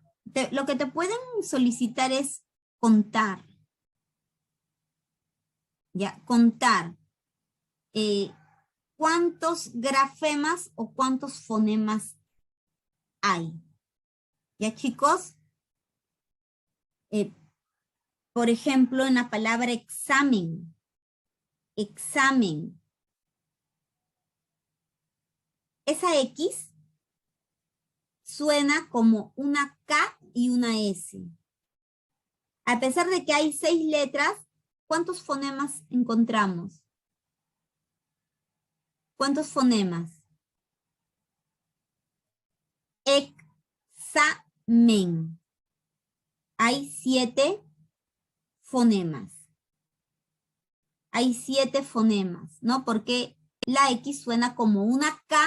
S1: lo que te pueden solicitar es contar. Ya, contar. ¿Cuántos grafemas o cuántos fonemas hay? ¿Ya, chicos? Por ejemplo, en la palabra examen. Examen. Esa X suena como una K y una S. A pesar de que hay 6 letras, ¿cuántos fonemas encontramos? ¿Cuántos fonemas? Examen. Hay 7 fonemas. Hay 7 fonemas, ¿no? Porque la X suena como una K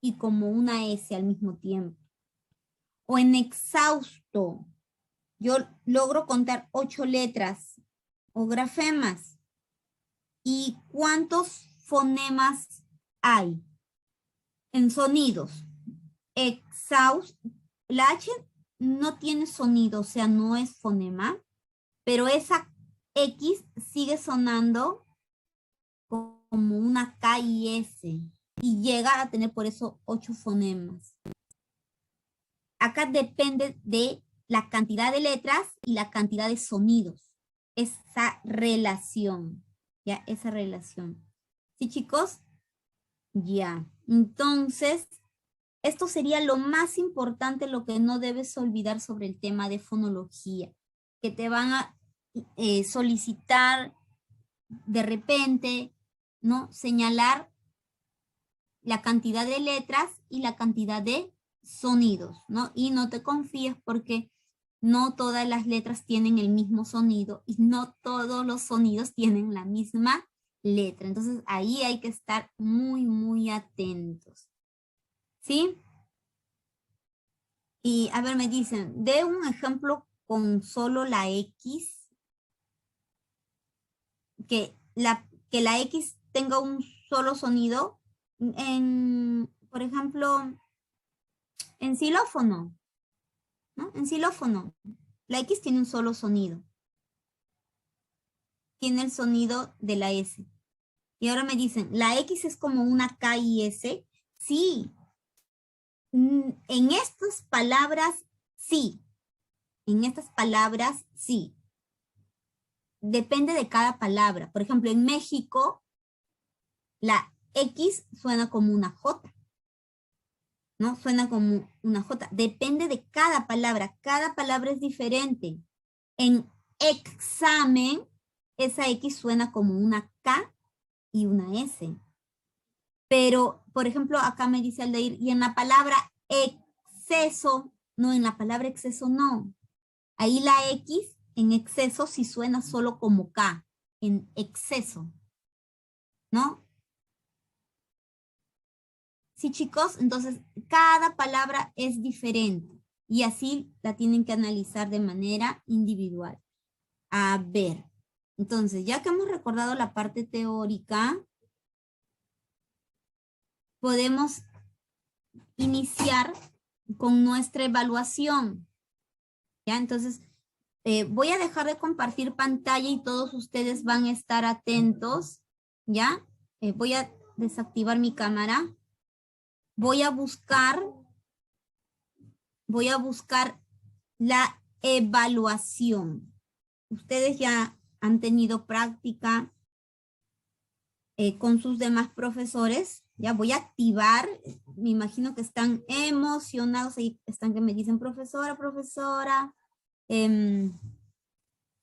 S1: y como una S al mismo tiempo. O en exhausto, yo logro contar 8 letras o grafemas. ¿Y cuántos fonemas hay? En sonidos. Exhausto, la H no tiene sonido, o sea, no es fonema, pero esa X sigue sonando como una K y S y llega a tener por eso 8 fonemas. Acá depende de la cantidad de letras y la cantidad de sonidos. Esa relación, ¿ya? Esa relación. ¿Sí, chicos? Ya. Entonces, esto sería lo más importante, lo que no debes olvidar sobre el tema de fonología, que te van a solicitar de repente, ¿no? Señalar la cantidad de letras y la cantidad de sonidos, ¿no? Y no te confíes porque no todas las letras tienen el mismo sonido y no todos los sonidos tienen la misma letra. Entonces ahí hay que estar muy, muy atentos. ¿Sí? Y a ver, me dicen, de un ejemplo con solo la X, que la X tenga un solo sonido, por ejemplo, en xilófono, ¿no? En xilófono, la X tiene un solo sonido. Tiene el sonido de la S. Y ahora me dicen, ¿la X es como una K y S? Sí. En estas palabras, sí. En estas palabras, sí. Depende de cada palabra. Por ejemplo, en México, la X suena como una J, ¿no? Suena como una J. Depende de cada palabra. Cada palabra es diferente. En examen, esa X suena como una K y una S. Pero, por ejemplo, acá me dice Aldair, y en la palabra exceso, no, en la palabra exceso no. Ahí la X en exceso sí suena solo como K, en exceso, ¿no? Sí, chicos, entonces cada palabra es diferente y así la tienen que analizar de manera individual. A ver, entonces, ya que hemos recordado la parte teórica, podemos iniciar con nuestra evaluación. ¿Ya? Entonces, voy a dejar de compartir pantalla y todos ustedes van a estar atentos. ¿Ya? Voy a desactivar mi cámara. Voy a buscar la evaluación. Ustedes ya han tenido práctica con sus demás profesores. Ya voy a activar, me imagino que están emocionados, ahí están que me dicen, profesora, profesora,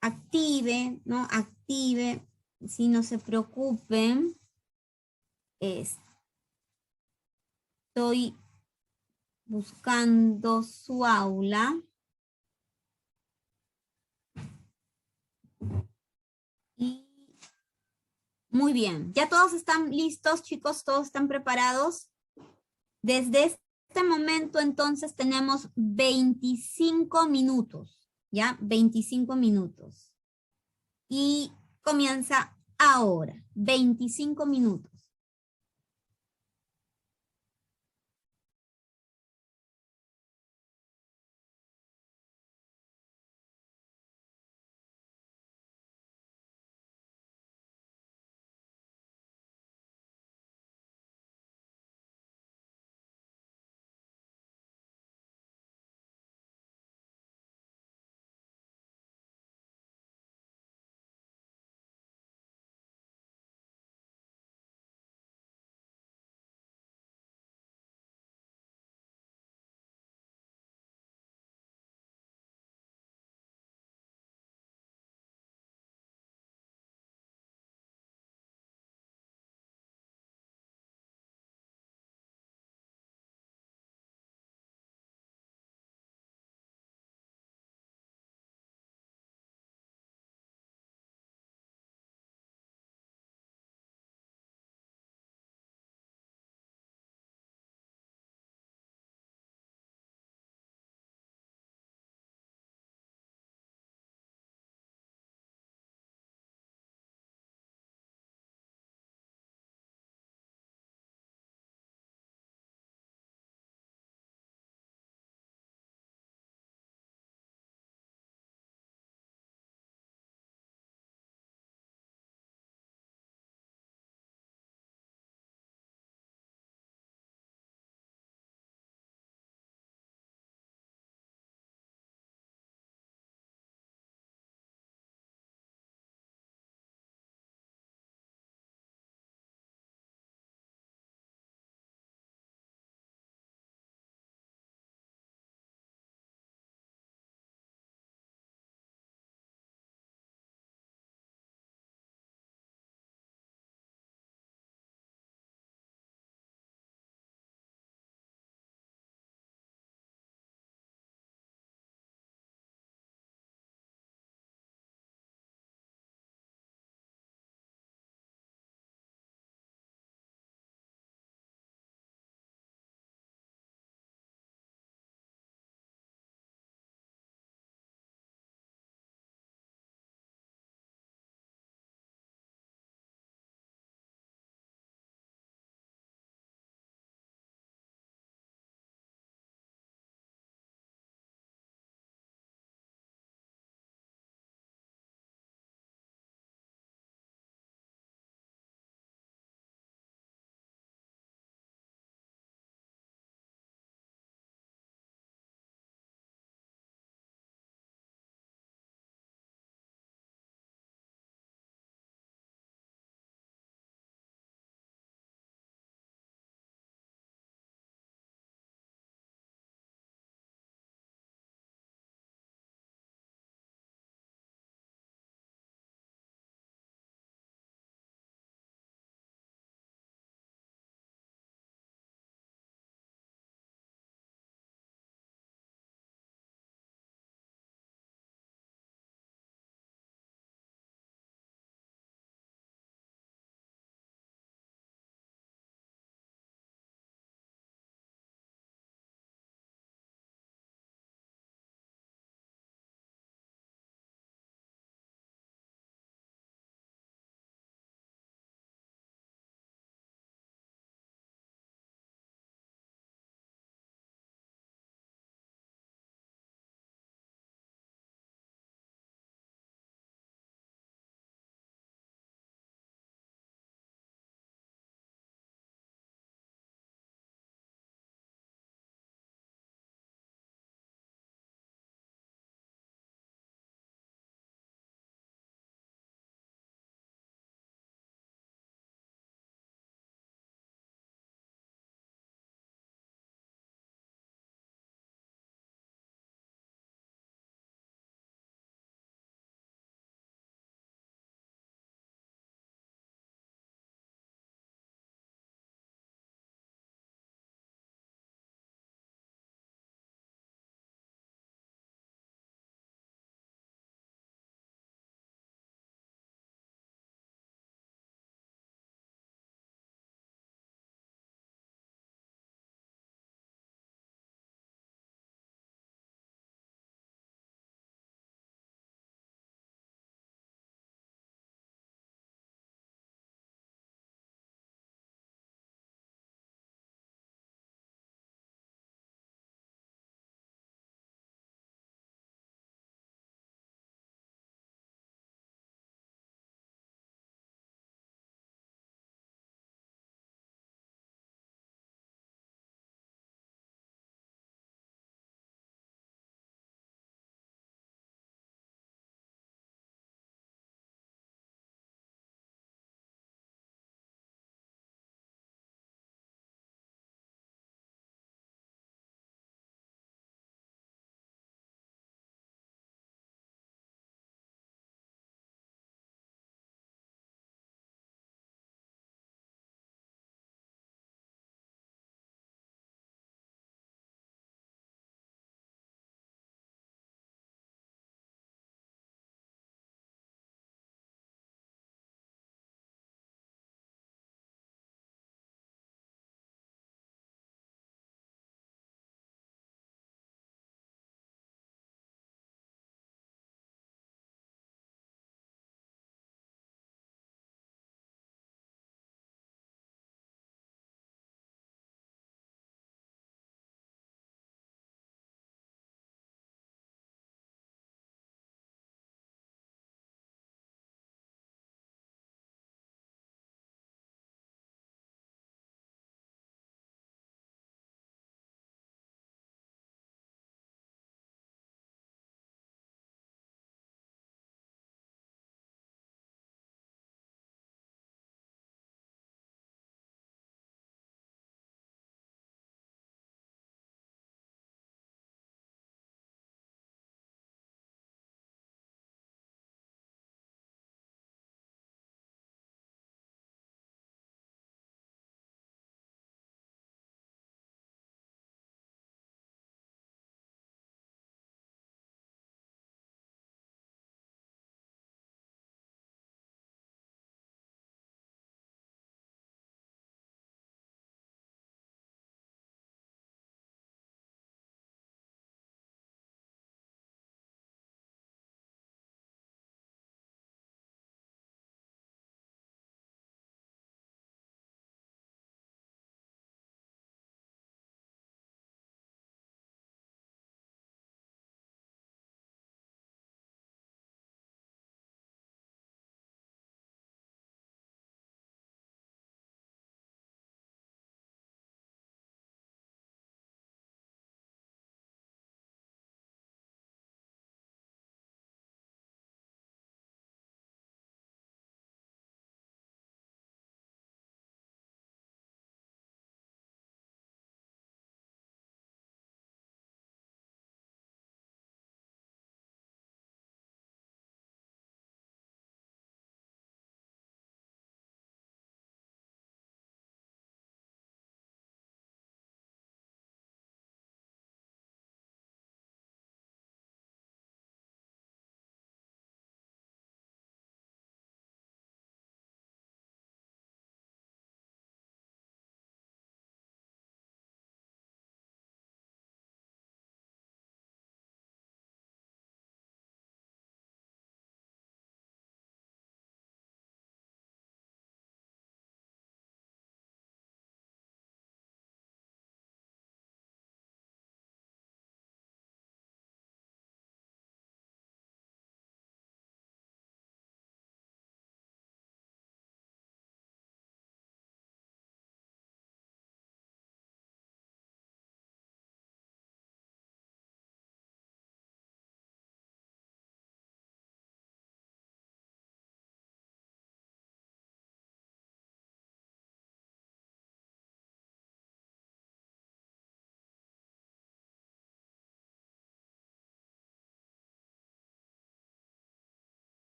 S1: active, ¿no? Active, si no se preocupen. Estoy buscando su aula. Y muy bien, ya todos están listos, chicos, todos están preparados. Desde este momento, entonces, tenemos 25 minutos, ¿ya? 25 minutos. Y comienza ahora, 25 minutos.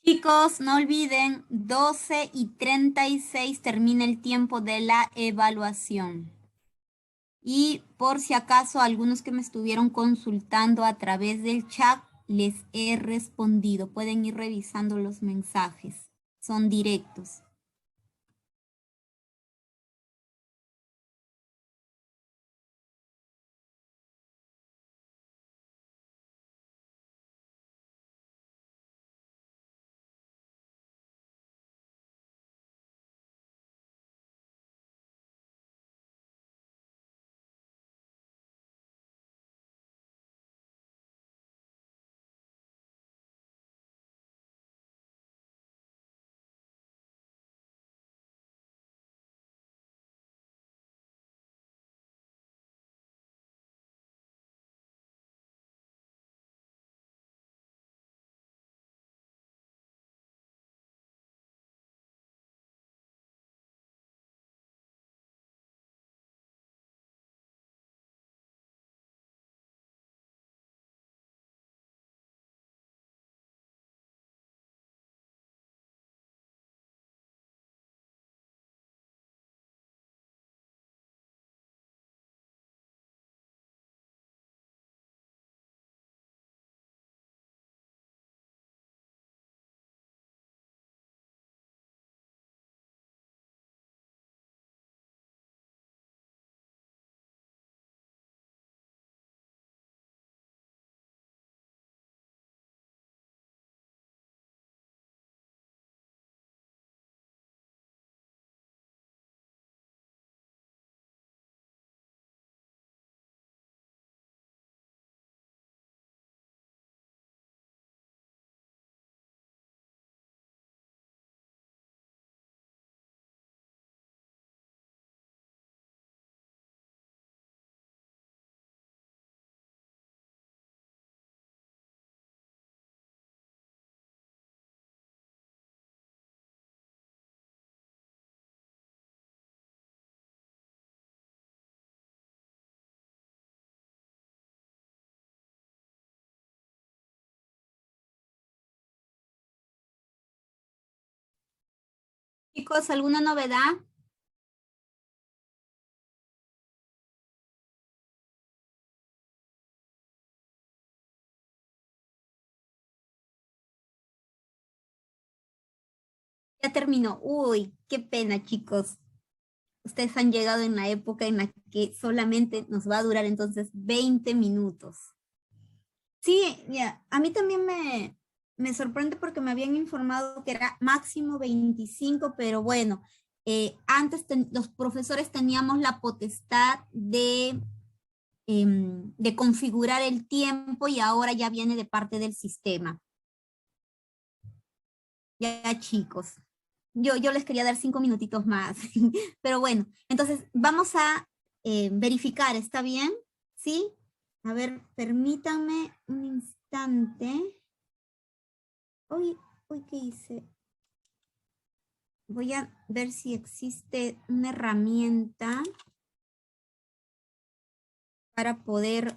S1: Chicos, no olviden, 12:36 termina el tiempo de la evaluación. Y por si acaso, algunos que me estuvieron consultando a través del chat, les he respondido. Pueden ir revisando los mensajes. Son directos. Chicos, ¿alguna novedad? Ya terminó. Uy, qué pena, chicos. Ustedes han llegado en la época en la que solamente nos va a durar entonces 20 minutos. Sí, mira, a mí también me sorprende porque me habían informado que era máximo 25, pero bueno, antes los profesores teníamos la potestad de configurar el tiempo y ahora ya viene de parte del sistema. Ya, chicos. Yo les quería dar 5 minutitos más, pero bueno, entonces vamos a verificar, ¿está bien? ¿Sí? A ver, permítanme un instante. Uy, ¿qué hice? Voy a ver si existe una herramienta para poder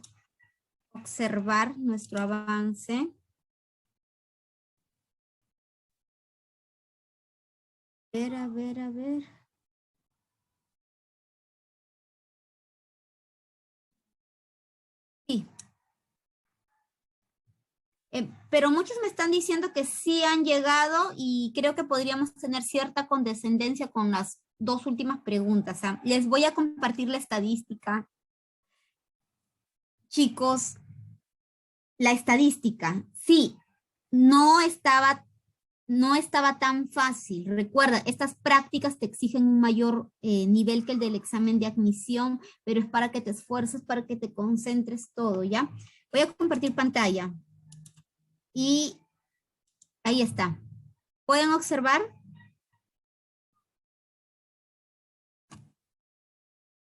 S1: observar nuestro avance. A ver. Sí. Pero muchos me están diciendo que sí han llegado y creo que podríamos tener cierta condescendencia con las dos últimas preguntas. ¿Ah? Les voy a compartir la estadística. Chicos, la estadística, sí, no estaba tan fácil. Recuerda, estas prácticas te exigen un mayor nivel que el del examen de admisión, pero es para que te esfuerces, para que te concentres todo, ¿ya? Voy a compartir pantalla. Y ahí está. ¿Pueden observar?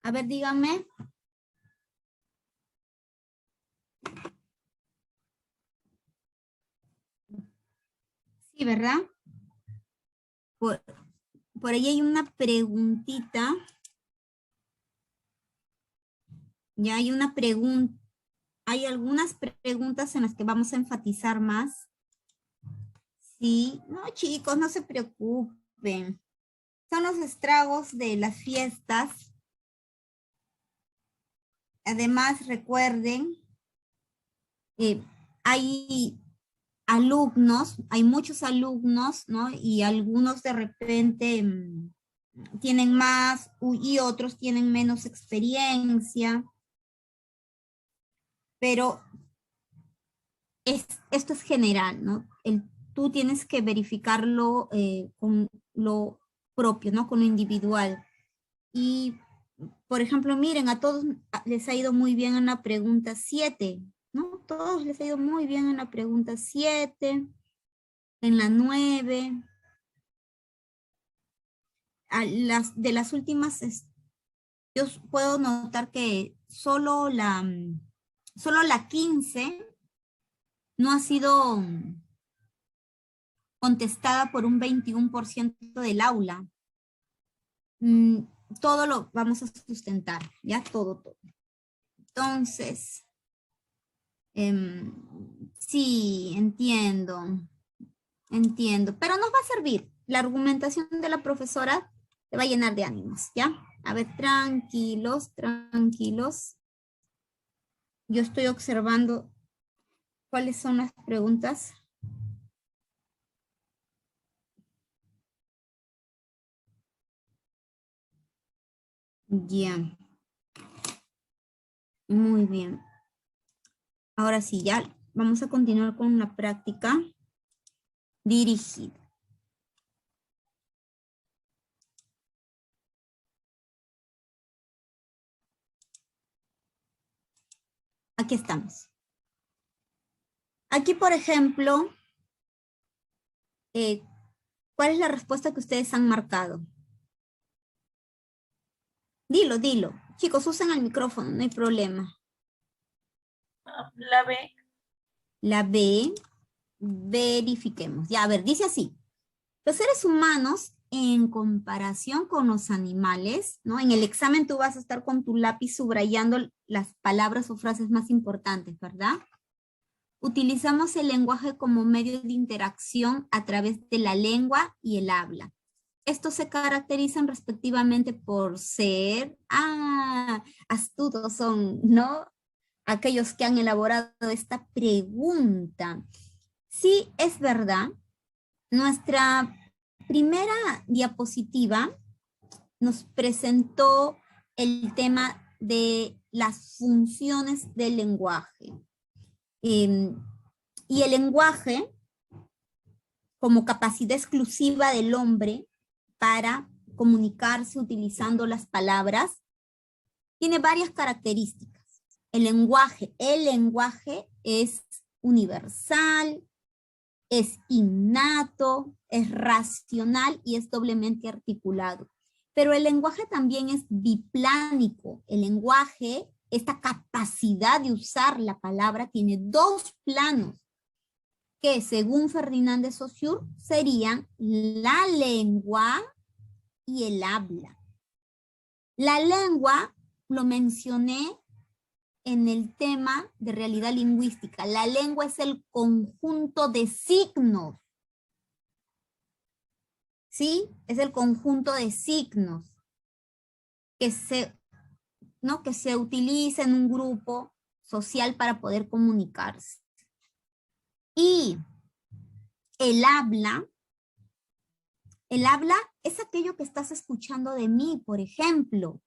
S1: A ver, díganme. Sí, ¿verdad? Por ahí hay una preguntita. Ya hay una pregunta. Hay algunas preguntas en las que vamos a enfatizar más. Sí, no chicos, no se preocupen. Son los estragos de las fiestas. Además, recuerden, hay alumnos, hay muchos alumnos, ¿no? Y algunos de repente tienen más y otros tienen menos experiencia. Pero esto es general, ¿no? Tú tienes que verificarlo con lo propio, ¿no? Con lo individual. Y, por ejemplo, miren, a todos les ha ido muy bien en la pregunta 7, ¿no? Todos les ha ido muy bien en la pregunta 7, en la 9. De las últimas, yo puedo notar que solo la 15 no ha sido contestada por un 21% del aula. Todo lo vamos a sustentar, ¿ya? Todo. Entonces, sí, entiendo, pero nos va a servir. La argumentación de la profesora te va a llenar de ánimos, ¿ya? A ver, tranquilos, tranquilos. Yo estoy observando cuáles son las preguntas. Ya. Muy bien. Ahora sí, ya vamos a continuar con la práctica dirigida. Aquí estamos. Aquí, por ejemplo, ¿cuál es la respuesta que ustedes han marcado? Dilo, dilo. Chicos, usen el micrófono, no hay problema.
S3: La B.
S1: La B, verifiquemos. Ya, a ver, dice así. Los seres humanos, en comparación con los animales, ¿no? En el examen tú vas a estar con tu lápiz subrayando las palabras o frases más importantes, ¿verdad? Utilizamos el lenguaje como medio de interacción a través de la lengua y el habla. Estos se caracterizan respectivamente por ser, astutos son, ¿no? Aquellos que han elaborado esta pregunta. Sí, es verdad. Nuestra primera diapositiva nos presentó el tema de las funciones del lenguaje. Y el lenguaje como capacidad exclusiva del hombre para comunicarse utilizando las palabras, tiene varias características. El lenguaje es universal, es innato, es racional y es doblemente articulado. Pero el lenguaje también es biplánico. El lenguaje, esta capacidad de usar la palabra, tiene dos planos, que según Ferdinand de Saussure serían la lengua y el habla. La lengua lo mencioné en el tema de realidad lingüística. La lengua es el conjunto de signos. ¿Sí? Es el conjunto de signos que se utiliza en un grupo social para poder comunicarse. Y el habla es aquello que estás escuchando de mí, por ejemplo.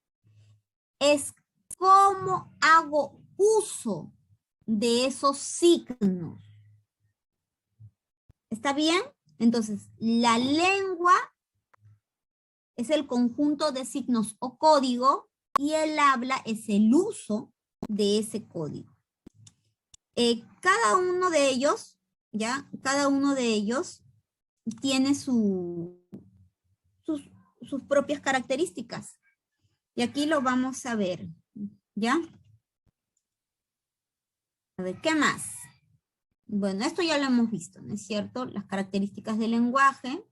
S1: Es cómo hago uso de esos signos. ¿Está bien? Entonces, la lengua es el conjunto de signos o código y el habla es el uso de ese código. Cada uno de ellos, ¿ya? Cada uno de ellos tiene sus propias características. Y aquí lo vamos a ver, ¿ya? A ver, ¿qué más? Bueno, esto ya lo hemos visto, ¿no es cierto? Las características del lenguaje.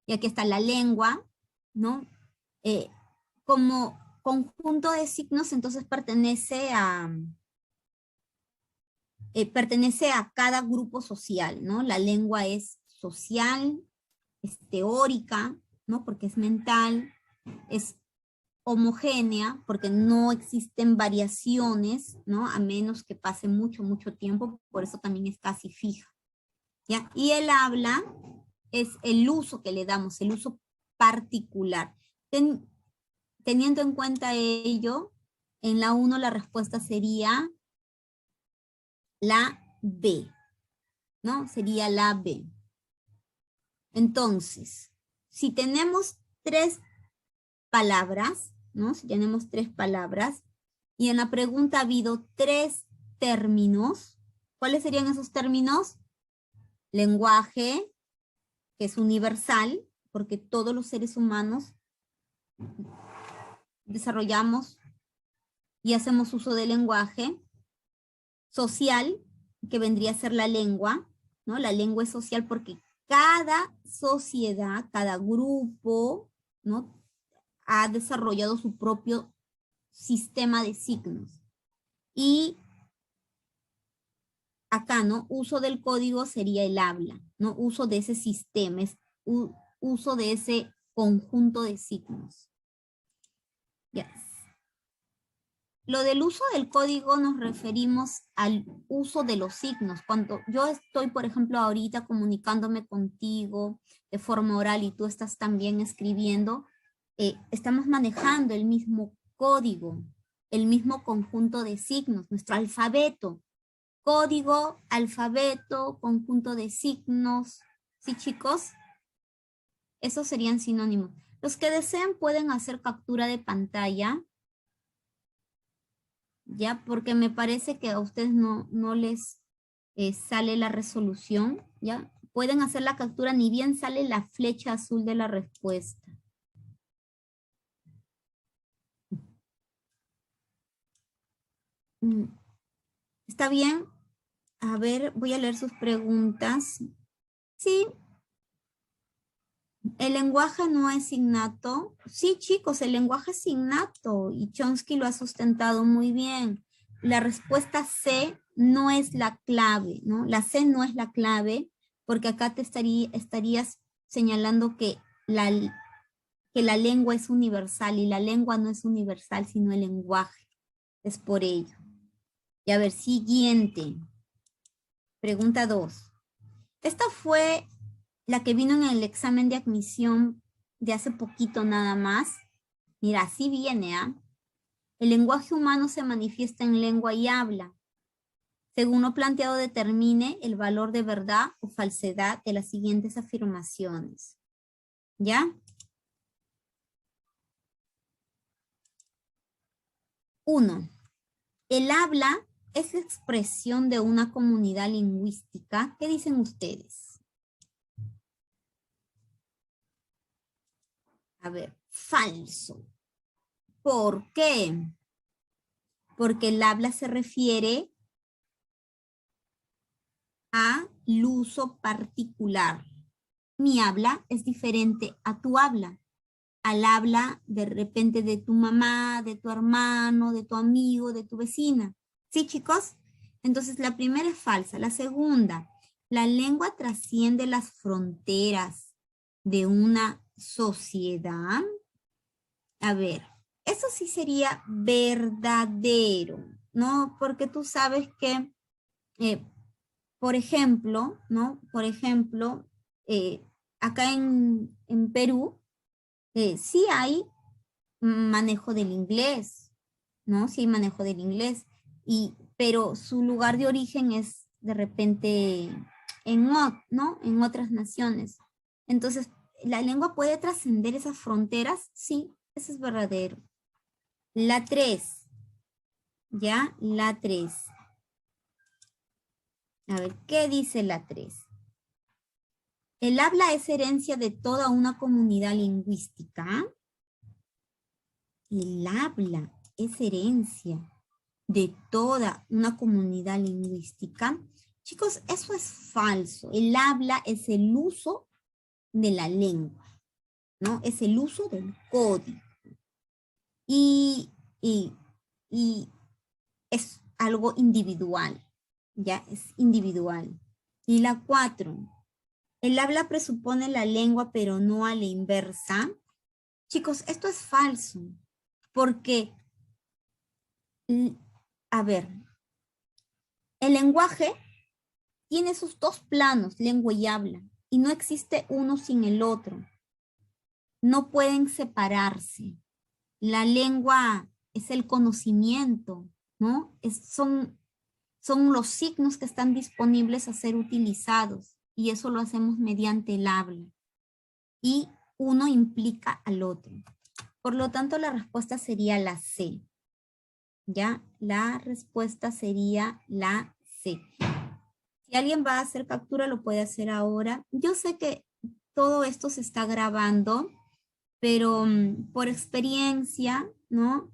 S1: Y aquí está la lengua, ¿no? Como conjunto de signos, entonces pertenece a cada grupo social, ¿no? La lengua es social, es teórica, ¿no? Porque es mental, es homogénea, porque no existen variaciones, ¿no? A menos que pase mucho, mucho tiempo, por eso también es casi fija, ¿ya? Y el habla es el uso que le damos, el uso particular. Teniendo en cuenta ello, en la 1 la respuesta sería la B, ¿no? Sería la B. Entonces, si tenemos 3 palabras, ¿no? Si tenemos 3 palabras, y en la pregunta ha habido 3 términos, ¿cuáles serían esos términos? Lenguaje, que es universal, porque todos los seres humanos desarrollamos y hacemos uso del lenguaje. Social, que vendría a ser la lengua, ¿no? La lengua es social porque cada sociedad, cada grupo, ¿no? Ha desarrollado su propio sistema de signos. Y acá, ¿no? Uso del código sería el habla, ¿no? Uso de ese sistema, es uso de ese conjunto de signos. Yes. Lo del uso del código nos referimos al uso de los signos. Cuando yo estoy, por ejemplo, ahorita comunicándome contigo de forma oral y tú estás también escribiendo, estamos manejando el mismo código, el mismo conjunto de signos, nuestro alfabeto. Código, alfabeto, conjunto de signos. ¿Sí, chicos? Esos serían sinónimos. Los que deseen pueden hacer captura de pantalla. ¿Ya? Porque me parece que a ustedes no les sale la resolución, ¿ya? Pueden hacer la captura, ni bien sale la flecha azul de la respuesta. ¿Está bien? A ver, voy a leer sus preguntas. Sí. ¿El lenguaje no es innato? Sí, chicos, el lenguaje es innato y Chomsky lo ha sustentado muy bien. La respuesta C no es la clave, ¿no? La C no es la clave porque acá te estarías señalando que la lengua es universal y la lengua no es universal sino el lenguaje. Es por ello. Y a ver, siguiente. Pregunta 2. Esta fue la que vino en el examen de admisión de hace poquito nada más. Mira, así viene, ¿ah? El lenguaje humano se manifiesta en lengua y habla. Según lo planteado, determine el valor de verdad o falsedad de las siguientes afirmaciones. ¿Ya? 1. El habla es la expresión de una comunidad lingüística. ¿Qué dicen ustedes? A ver, falso. ¿Por qué? Porque el habla se refiere al uso particular. Mi habla es diferente a tu habla. Al habla de repente de tu mamá, de tu hermano, de tu amigo, de tu vecina. ¿Sí, chicos? Entonces la primera es falsa. La segunda, la lengua trasciende las fronteras de una sociedad. A ver, eso sí sería verdadero, ¿no? Porque tú sabes que, por ejemplo, ¿no? Por ejemplo, acá en Perú, sí hay manejo del inglés, ¿no? Sí hay manejo del inglés, pero su lugar de origen es de repente ¿no? En otras naciones. Entonces, ¿la lengua puede trascender esas fronteras? Sí, eso es verdadero. La 3, ¿ya? La 3. A ver, ¿qué dice la 3? El habla es herencia de toda una comunidad lingüística. El habla es herencia de toda una comunidad lingüística. Chicos, eso es falso. El habla es el uso de la lengua, ¿no? Es el uso del código. Y es algo individual, ya es individual. Y la 4, el habla presupone la lengua, pero no a la inversa. Chicos, esto es falso, porque, a ver, el lenguaje tiene sus dos planos, lengua y habla, y no existe uno sin el otro. No pueden separarse. La lengua es el conocimiento, ¿no? Son los signos que están disponibles a ser utilizados, y eso lo hacemos mediante el habla. Y uno implica al otro. Por lo tanto, la respuesta sería la C. ¿Ya? La respuesta sería la C. Si alguien va a hacer captura, lo puede hacer ahora. Yo sé que todo esto se está grabando, pero por experiencia, ¿no?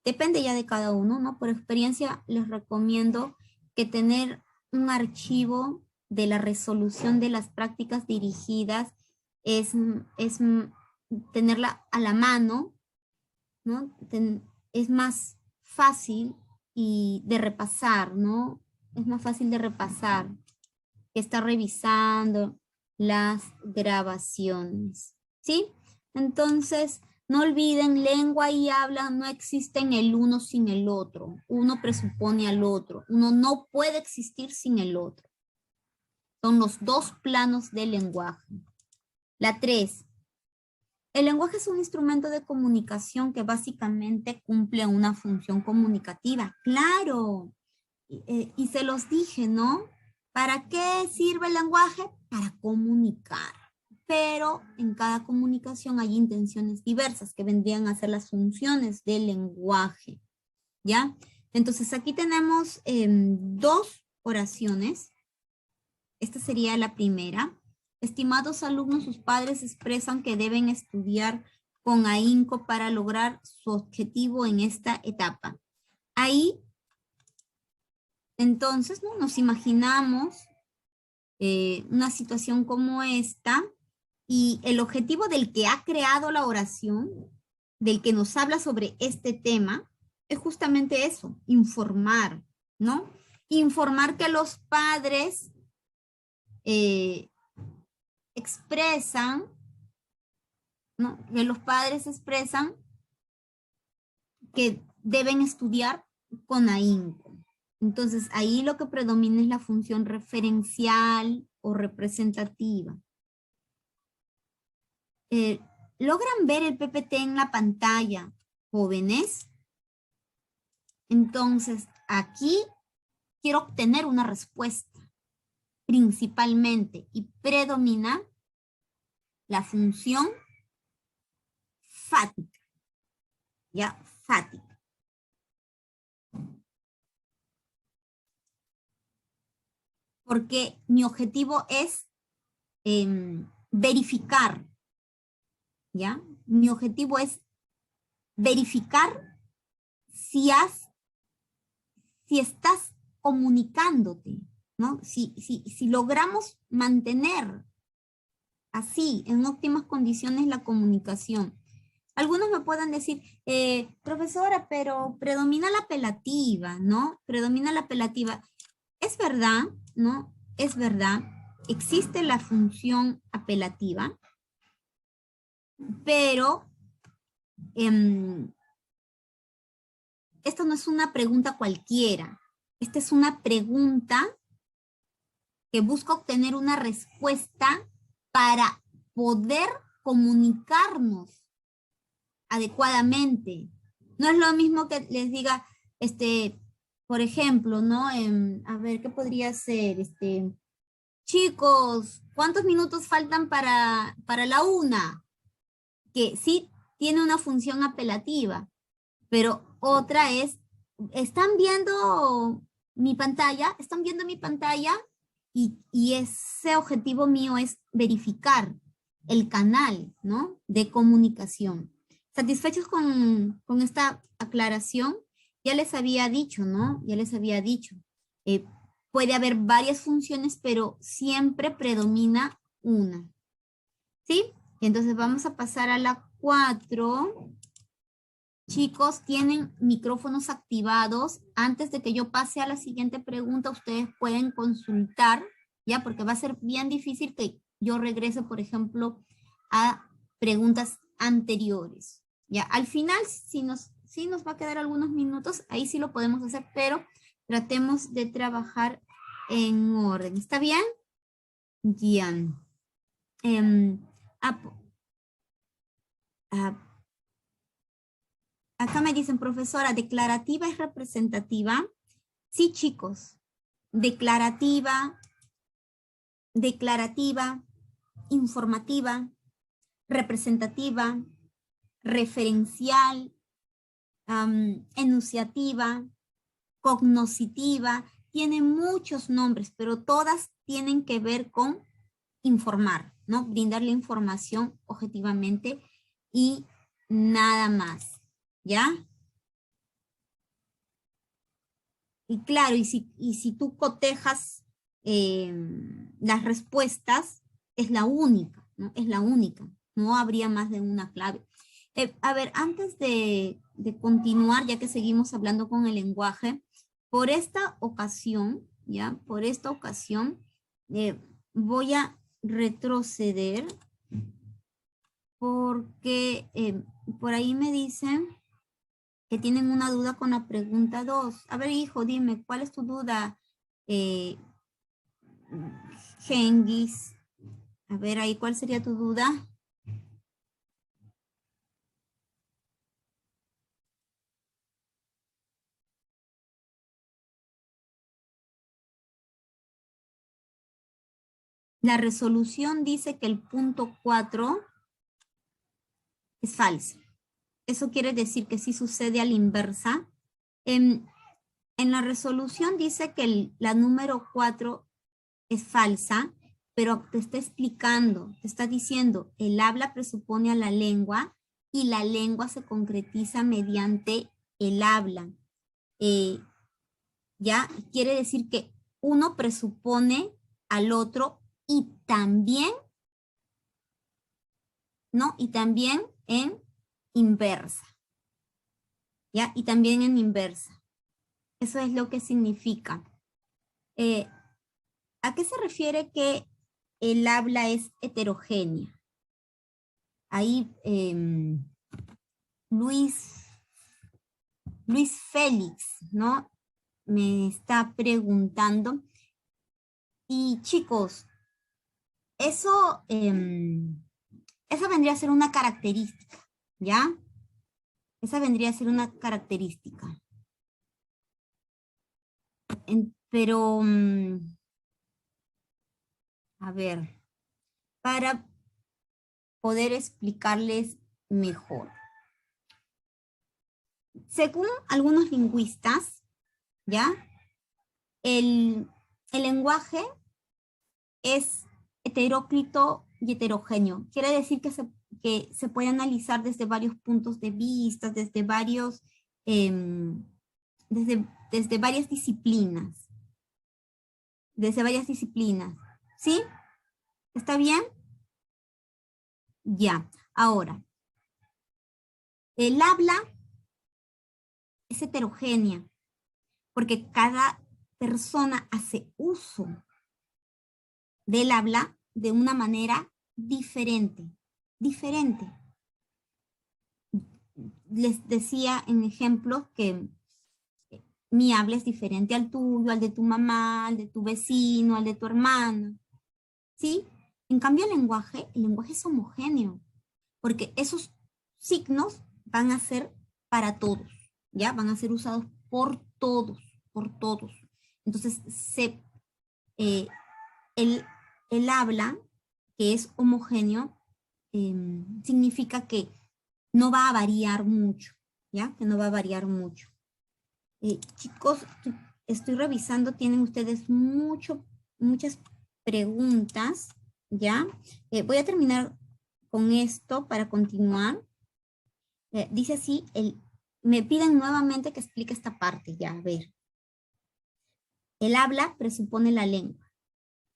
S1: Depende ya de cada uno, ¿no? Por experiencia les recomiendo que tener un archivo de la resolución de las prácticas dirigidas es tenerla a la mano, ¿no? Es más fácil y de repasar, ¿no? Es más fácil de repasar que estar revisando las grabaciones, ¿sí? Entonces, no olviden, lengua y habla no existen el uno sin el otro. Uno presupone al otro. Uno no puede existir sin el otro. Son los dos planos del lenguaje. La 3. El lenguaje es un instrumento de comunicación que básicamente cumple una función comunicativa. ¡Claro! Y se los dije, ¿no? ¿Para qué sirve el lenguaje? Para comunicar. Pero en cada comunicación hay intenciones diversas que vendrían a ser las funciones del lenguaje. ¿Ya? Entonces aquí tenemos dos oraciones. Esta sería la primera. Estimados alumnos, sus padres expresan que deben estudiar con ahínco para lograr su objetivo en esta etapa. Ahí, entonces, ¿no? Nos imaginamos una situación como esta y el objetivo del que ha creado la oración, del que nos habla sobre este tema, es justamente eso, informar, ¿no? Informar que los padres expresan, ¿no? Que los padres expresan que deben estudiar con ahínco. Entonces, ahí lo que predomina es la función referencial o representativa. ¿Logran ver el PPT en la pantalla, jóvenes? Entonces, aquí quiero obtener una respuesta, principalmente, y predomina la función fática. ¿Ya? Fática. Porque mi objetivo es verificar, ¿ya? Mi objetivo es verificar si estás comunicándote, ¿no? Si logramos mantener así, en óptimas condiciones, la comunicación. Algunos me puedan decir, profesora, pero predomina la apelativa, ¿no? Predomina la apelativa. Es verdad, ¿no? Es verdad, existe la función apelativa, pero esto no es una pregunta cualquiera. Esta es una pregunta que busca obtener una respuesta para poder comunicarnos adecuadamente. No es lo mismo que les diga, por ejemplo, ¿no? A ver, ¿qué podría ser? Chicos, ¿cuántos minutos faltan para la 1? Que sí tiene una función apelativa, pero otra es, ¿están viendo mi pantalla? ¿Están viendo mi pantalla? Y ese objetivo mío es verificar el canal, ¿no? De comunicación. ¿Satisfechos con esta aclaración? Ya les había dicho, ¿no? Ya les había dicho. Puede haber varias funciones, pero siempre predomina una. ¿Sí? Entonces vamos a pasar a la 4. Chicos, tienen micrófonos activados. Antes de que yo pase a la siguiente pregunta, ustedes pueden consultar ¿ya? Porque va a ser bien difícil que yo regrese, por ejemplo, a preguntas anteriores, ¿ya? Al final, si nos va a quedar algunos minutos, ahí sí lo podemos hacer, pero tratemos de trabajar en orden. ¿Está bien? Bien. Acá me dicen, profesora, ¿declarativa es representativa? Sí, chicos. Declarativa, informativa, representativa, referencial, enunciativa, cognoscitiva, tiene muchos nombres, pero todas tienen que ver con informar, ¿no? Brindar la información objetivamente y nada más, ¿ya? Y claro, y si tú cotejas las respuestas, es la única, ¿no? Es la única, no habría más de una clave. A ver, antes de continuar, ya que seguimos hablando con el lenguaje, por esta ocasión, ¿ya? Por esta ocasión, voy a retroceder porque por ahí me dicen que tienen una duda con la pregunta 2. A ver, hijo, dime, ¿cuál es tu duda? Genghis. A ver, ahí, ¿cuál sería tu duda? La resolución dice que el punto 4 es falso. Eso quiere decir que sí sucede a la inversa. En la resolución dice que la número 4 es falsa, pero te está explicando, te está diciendo, el habla presupone a la lengua y la lengua se concretiza mediante el habla. ¿Ya? Quiere decir que uno presupone al otro y también, ¿no? Y también en inversa. ¿Ya? Y también en inversa. Eso es lo que significa. ¿A qué se refiere que el habla es heterogénea? Ahí Luis Félix, ¿no? Me está preguntando. Y chicos, eso vendría a ser una característica, ¿ya? Esa vendría a ser una característica. Pero, a ver, para poder explicarles mejor. Según algunos lingüistas, ¿ya? El lenguaje es heteróclito y heterogéneo. Quiere decir que se puede analizar desde varios puntos de vista, desde varios, desde varias disciplinas. Desde varias disciplinas. ¿Sí? ¿Está bien? Ya. Ahora, el habla es heterogénea porque cada persona hace uso del habla de una manera diferente. Les decía en ejemplos que mi habla es diferente al tuyo, al de tu mamá, al de tu vecino, al de tu hermano. ¿Sí? En cambio, el lenguaje es homogéneo, porque esos signos van a ser para todos, ¿ya? Van a ser usados por todos. Entonces, el habla, que es homogéneo, significa que no va a variar mucho, ¿ya? Que no va a variar mucho. Chicos, estoy revisando, tienen ustedes muchas preguntas, ¿ya? Voy a terminar con esto para continuar. Dice así, me piden nuevamente que explique esta parte, ya, a ver. El habla presupone la lengua.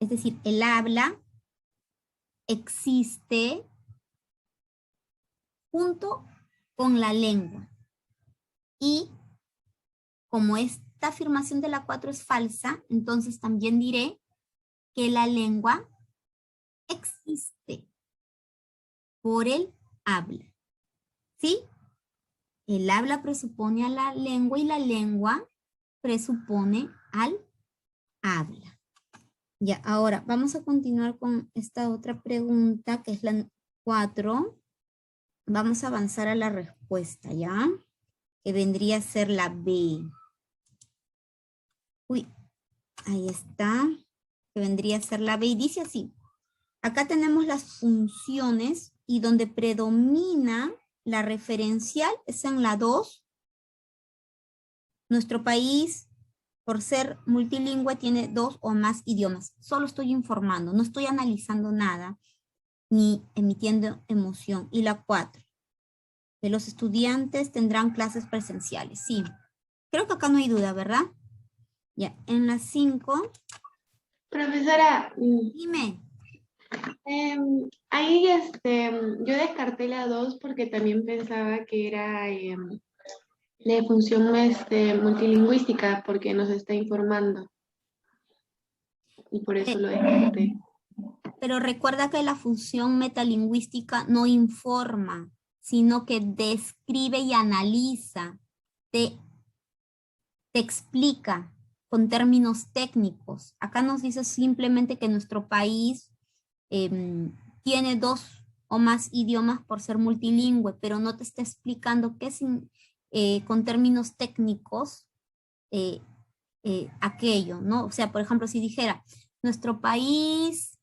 S1: Es decir, el habla existe junto con la lengua. Y como esta afirmación de la 4 es falsa, entonces también diré que la lengua existe por el habla. ¿Sí? El habla presupone a la lengua y la lengua presupone al habla. Ya, ahora vamos a continuar con esta otra pregunta que es la 4. Vamos a avanzar a la respuesta, ¿ya? Que vendría a ser la B. Uy, ahí está. Que vendría a ser la B y dice así. Acá tenemos las funciones y donde predomina la referencial es en la 2. Nuestro país, por ser multilingüe, tiene 2 o más idiomas. Solo estoy informando, no estoy analizando nada ni emitiendo emoción. Y la 4. Que los estudiantes tendrán clases presenciales. Sí, creo que acá no hay duda, ¿verdad? Ya, en la 5.
S4: Profesora,
S1: Dime.
S4: ahí yo descarté la 2 porque también pensaba que era de función multilingüística porque nos está informando y por eso lo descarté.
S1: Pero recuerda que la función metalingüística no informa, sino que describe y analiza, te explica con términos técnicos. Acá nos dice simplemente que nuestro país tiene 2 o más idiomas por ser multilingüe, pero no te está explicando qué con términos técnicos aquello, ¿no? O sea, por ejemplo, si dijera, nuestro país,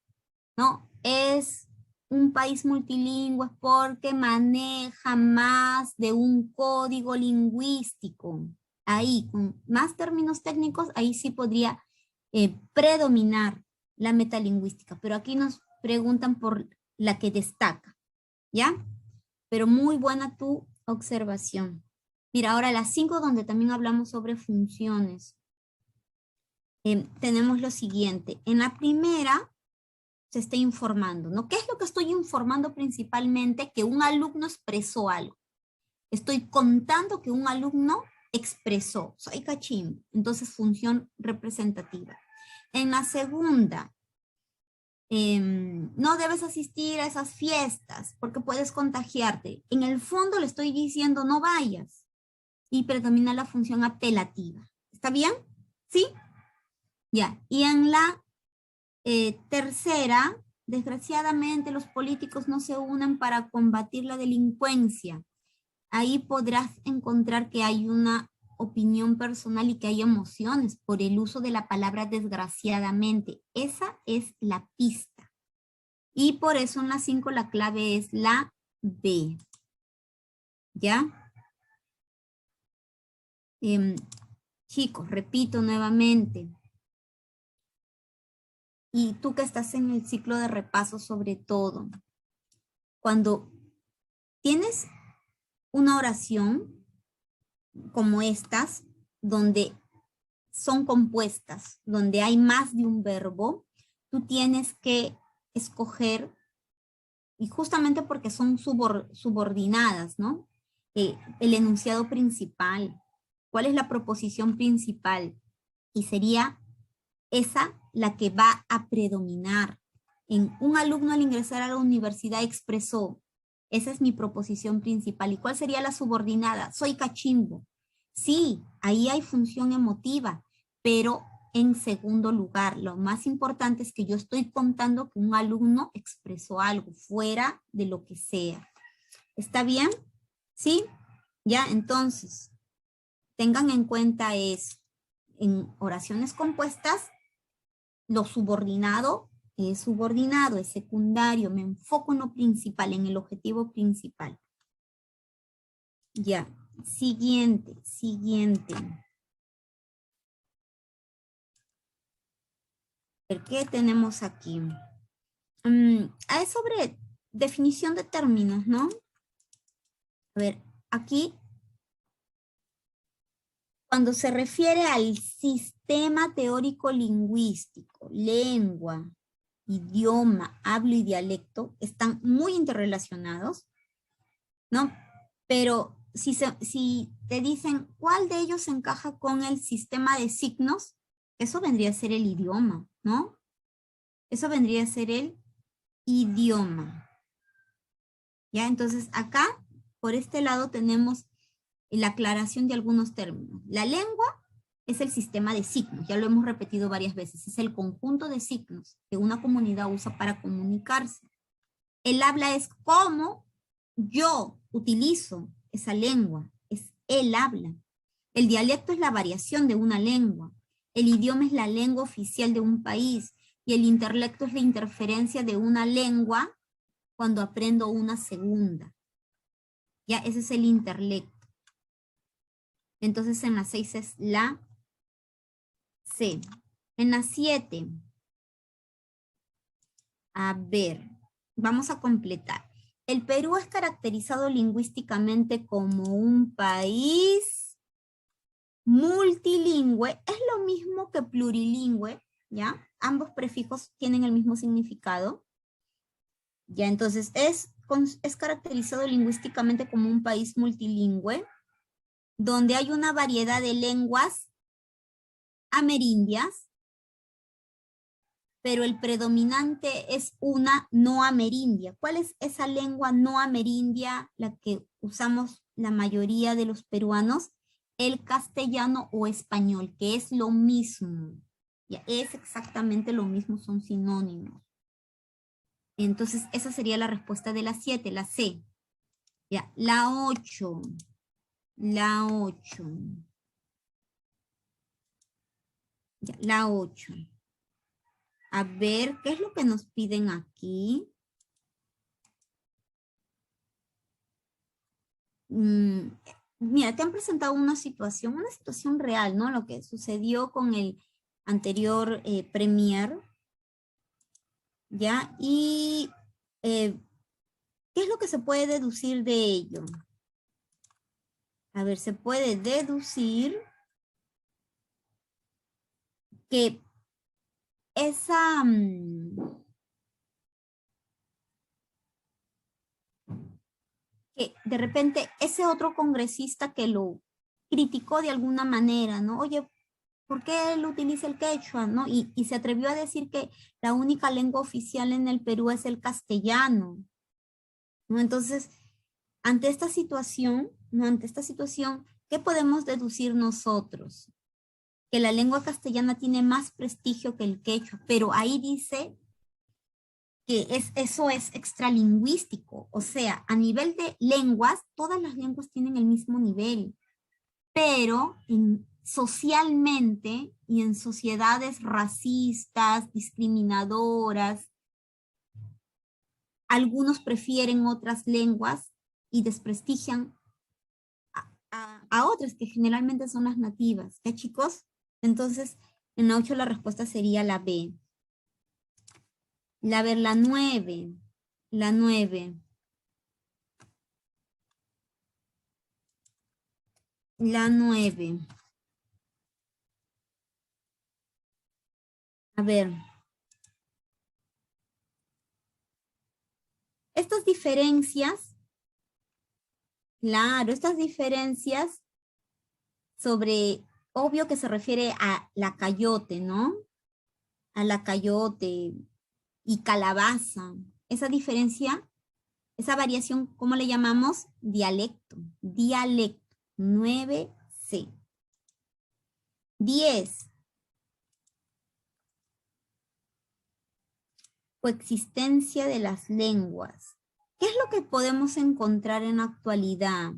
S1: ¿no? Es un país multilingüe porque maneja más de un código lingüístico. Ahí, con más términos técnicos, ahí sí podría predominar la metalingüística, pero aquí nos preguntan por la que destaca, ¿ya? Pero muy buena tu observación. Mira, ahora las 5 donde también hablamos sobre funciones. Tenemos lo siguiente. En la primera se está informando, ¿no? ¿Qué es lo que estoy informando principalmente? Que un alumno expresó algo. Estoy contando que un alumno expresó. Soy cachimbo. Entonces, función representativa. En la segunda, no debes asistir a esas fiestas porque puedes contagiarte. En el fondo le estoy diciendo no vayas. Y predomina la función apelativa. ¿Está bien? ¿Sí? Ya. Y en la tercera, desgraciadamente los políticos no se unen para combatir la delincuencia. Ahí podrás encontrar que hay una opinión personal y que hay emociones por el uso de la palabra desgraciadamente. Esa es la pista. Y por eso en la 5 la clave es la B. ¿Ya? Chicos, repito nuevamente. Y tú que estás en el ciclo de repaso sobre todo, cuando tienes una oración como estas, donde son compuestas, donde hay más de un verbo, tú tienes que escoger, y justamente porque son subordinadas, ¿no? El enunciado principal, ¿cuál es la proposición principal? Y sería esa la que va a predominar. En un alumno al ingresar a la universidad expresó, esa es mi proposición principal. ¿Y cuál sería la subordinada? Soy cachimbo. Sí, ahí hay función emotiva, pero en segundo lugar, lo más importante es que yo estoy contando que un alumno expresó algo fuera de lo que sea. ¿Está bien? ¿Sí? Ya, entonces, tengan en cuenta eso. En oraciones compuestas, lo subordinado es subordinado, es secundario, me enfoco en lo principal, en el objetivo principal. Ya, siguiente. ¿Qué tenemos aquí? Es sobre definición de términos, ¿no? A ver, aquí, cuando se refiere al sistema teórico lingüístico, lengua, idioma, hablo y dialecto, están muy interrelacionados, ¿no? Pero si te dicen cuál de ellos encaja con el sistema de signos, eso vendría a ser el idioma, ¿no? Eso vendría a ser el idioma. ¿Ya? Entonces acá, por este lado, tenemos la aclaración de algunos términos. La lengua es el sistema de signos, ya lo hemos repetido varias veces. Es el conjunto de signos que una comunidad usa para comunicarse. El habla es cómo yo utilizo esa lengua, es el habla. El dialecto es la variación de una lengua. El idioma es la lengua oficial de un país. Y el interlecto es la interferencia de una lengua cuando aprendo una segunda. Ya, ese es el interlecto. Entonces en la 6 es la C. En la 7, a ver, vamos a completar. El Perú es caracterizado lingüísticamente como un país multilingüe. Es lo mismo que plurilingüe, ¿ya? Ambos prefijos tienen el mismo significado. Ya, entonces es caracterizado lingüísticamente como un país multilingüe, donde hay una variedad de lenguas amerindias, pero el predominante es una no amerindia. ¿Cuál es esa lengua no amerindia, la que usamos la mayoría de los peruanos? El castellano o español, que es lo mismo. Ya, es exactamente lo mismo, son sinónimos. Entonces, esa sería la respuesta de la 7, la C. Ya, la 8. La 8. Ya, la 8. A ver, ¿qué es lo que nos piden aquí? Mira, te han presentado una situación real, ¿no? Lo que sucedió con el anterior premier, ¿ya? Y, ¿qué es lo que se puede deducir de ello? A ver, se puede deducir que esa... que de repente ese otro congresista que lo criticó de alguna manera, ¿no? Oye, ¿por qué él utiliza el quechua, no? Y se atrevió a decir que la única lengua oficial en el Perú es el castellano, ¿no? Entonces, ante esta situación, ¿no? Ante esta situación, ¿qué podemos deducir nosotros? Que la lengua castellana tiene más prestigio que el quechua, pero ahí dice que eso es extralingüístico, o sea, a nivel de lenguas, todas las lenguas tienen el mismo nivel, pero socialmente y en sociedades racistas, discriminadoras, algunos prefieren otras lenguas y desprestigian a otras que generalmente son las nativas. ¿Ya, chicos? Entonces, en la 8 la respuesta sería la B. La 9. La 9. La 9. A ver. Estas diferencias, claro, estas diferencias sobre, obvio que se refiere a la cayote, ¿no? A la cayote y calabaza. Esa diferencia, esa variación, ¿cómo le llamamos? Dialecto. Dialecto. 9C. 10. Coexistencia de las lenguas. ¿Qué es lo que podemos encontrar en la actualidad?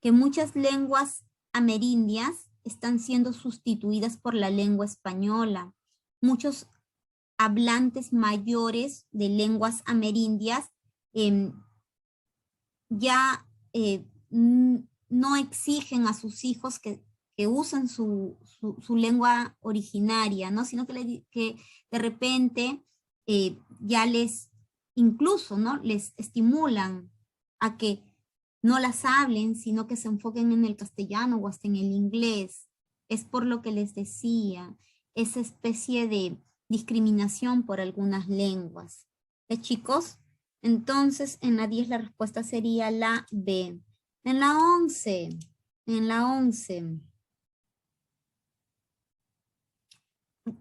S1: Que muchas lenguas amerindias están siendo sustituidas por la lengua española. Muchos hablantes mayores de lenguas amerindias ya no exigen a sus hijos que usen su lengua originaria, ¿no? Sino que de repente ya incluso, ¿no? Les estimulan a que no las hablen, sino que se enfoquen en el castellano o hasta en el inglés. Es por lo que les decía, esa especie de discriminación por algunas lenguas. Chicos? Entonces, en la 10 la respuesta sería la B. En la 11,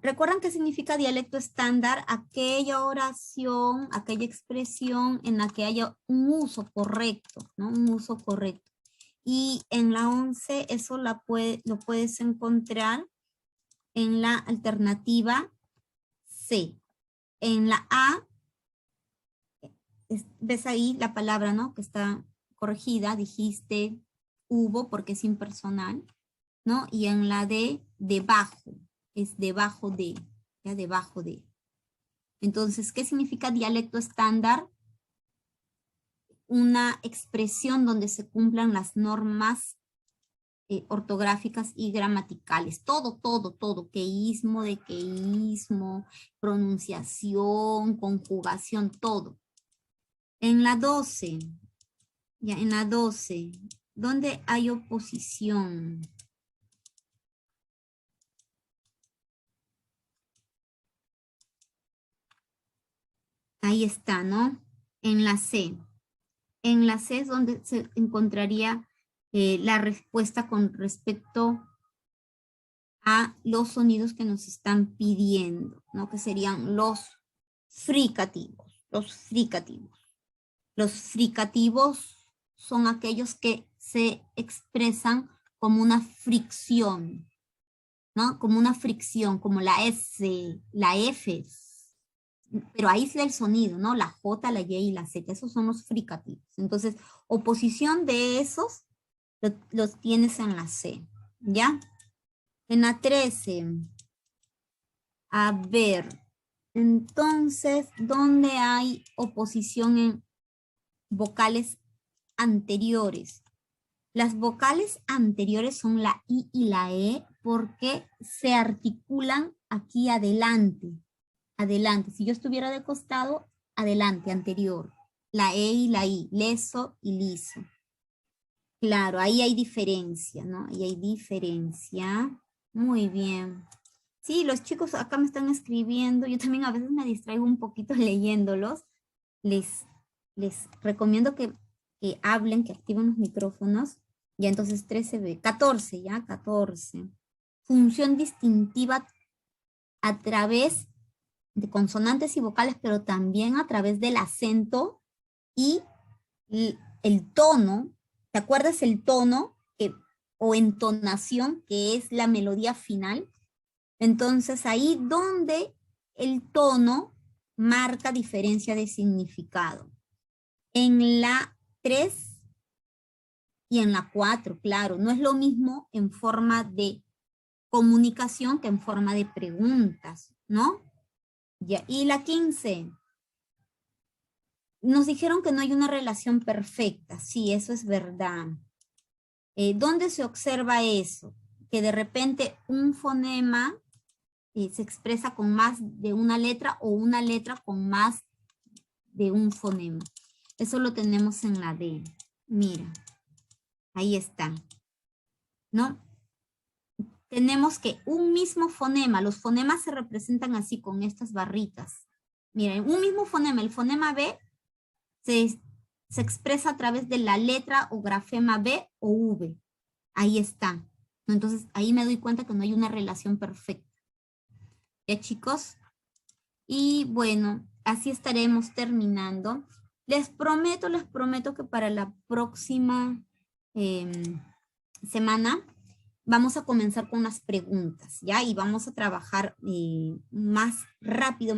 S1: ¿Recuerdan qué significa dialecto estándar? Aquella oración, aquella expresión en la que haya un uso correcto, ¿no? Un uso correcto. Y en la 11 eso lo puedes encontrar en la alternativa C. En la A, ves ahí la palabra, ¿no? Que está corregida, dijiste hubo porque es impersonal, ¿no? Y en la D, debajo, es debajo de, ya debajo de. Entonces, ¿qué significa dialecto estándar? Una expresión donde se cumplan las normas ortográficas y gramaticales. Todo, todo, todo. Queísmo, dequeísmo, pronunciación, conjugación, todo. En la 12, ya en la 12, ¿dónde hay oposición? Ahí está, ¿no? En la C. En la C es donde se encontraría la respuesta con respecto a los sonidos que nos están pidiendo, ¿no? Que serían los fricativos, los fricativos. Los fricativos son aquellos que se expresan como una fricción, ¿no? Como una fricción, como la S, la F, pero ahí sí el sonido, ¿no? La J, la Y y la Z, esos son los fricativos. Entonces, oposición de esos los tienes en la C, ¿ya? En la 13, a ver, entonces, ¿dónde hay oposición en vocales anteriores? Las vocales anteriores son la I y la E porque se articulan aquí adelante. Adelante. Si yo estuviera de costado, adelante, anterior. La E y la I, leso y liso. Claro, ahí hay diferencia, ¿no? Ahí hay diferencia. Muy bien. Sí, los chicos acá me están escribiendo. Yo también a veces me distraigo un poquito leyéndolos. Les recomiendo que hablen, que activen los micrófonos. Ya entonces 13B, 14, ya, 14. Función distintiva a través de consonantes y vocales, pero también a través del acento y el tono. ¿Te acuerdas el tono o entonación que es la melodía final? Entonces ahí donde el tono marca diferencia de significado. En la 3 y en la 4, claro, no es lo mismo en forma de comunicación que en forma de preguntas, ¿no? Ya, y la 15. Nos dijeron que no hay una relación perfecta. Sí, eso es verdad. ¿Dónde se observa eso? Que de repente un fonema se expresa con más de una letra o una letra con más de un fonema. Eso lo tenemos en la D. Mira, ahí está, ¿no? Tenemos que un mismo fonema, los fonemas se representan así con estas barritas. Miren, un mismo fonema, el fonema B se expresa a través de la letra o grafema B o V. Ahí está. Entonces, ahí me doy cuenta que no hay una relación perfecta. ¿Ya, chicos? Y bueno, así estaremos terminando. Les prometo que para la próxima semana vamos a comenzar con las preguntas, ¿ya? Y vamos a trabajar más rápido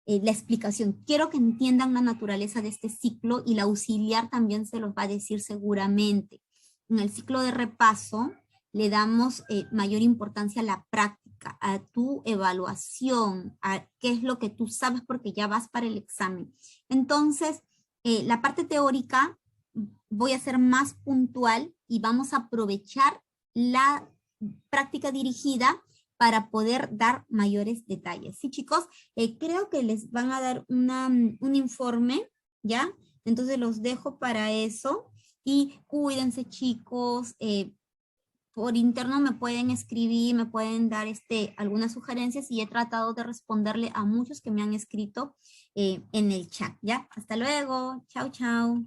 S1: la explicación. Quiero que entiendan la naturaleza de este ciclo y la auxiliar también se los va a decir seguramente. En el ciclo de repaso le damos mayor importancia a la práctica, a tu evaluación, a qué es lo que tú sabes porque ya vas para el examen. Entonces, la parte teórica voy a ser más puntual y vamos a aprovechar la práctica dirigida para poder dar mayores detalles. Sí, chicos, creo que les van a dar un informe, ¿ya? Entonces los dejo para eso y cuídense, chicos. Por interno me pueden escribir, me pueden dar algunas sugerencias y he tratado de responderle a muchos que me han escrito en el chat, ¿ya? Hasta luego. Chao, chao.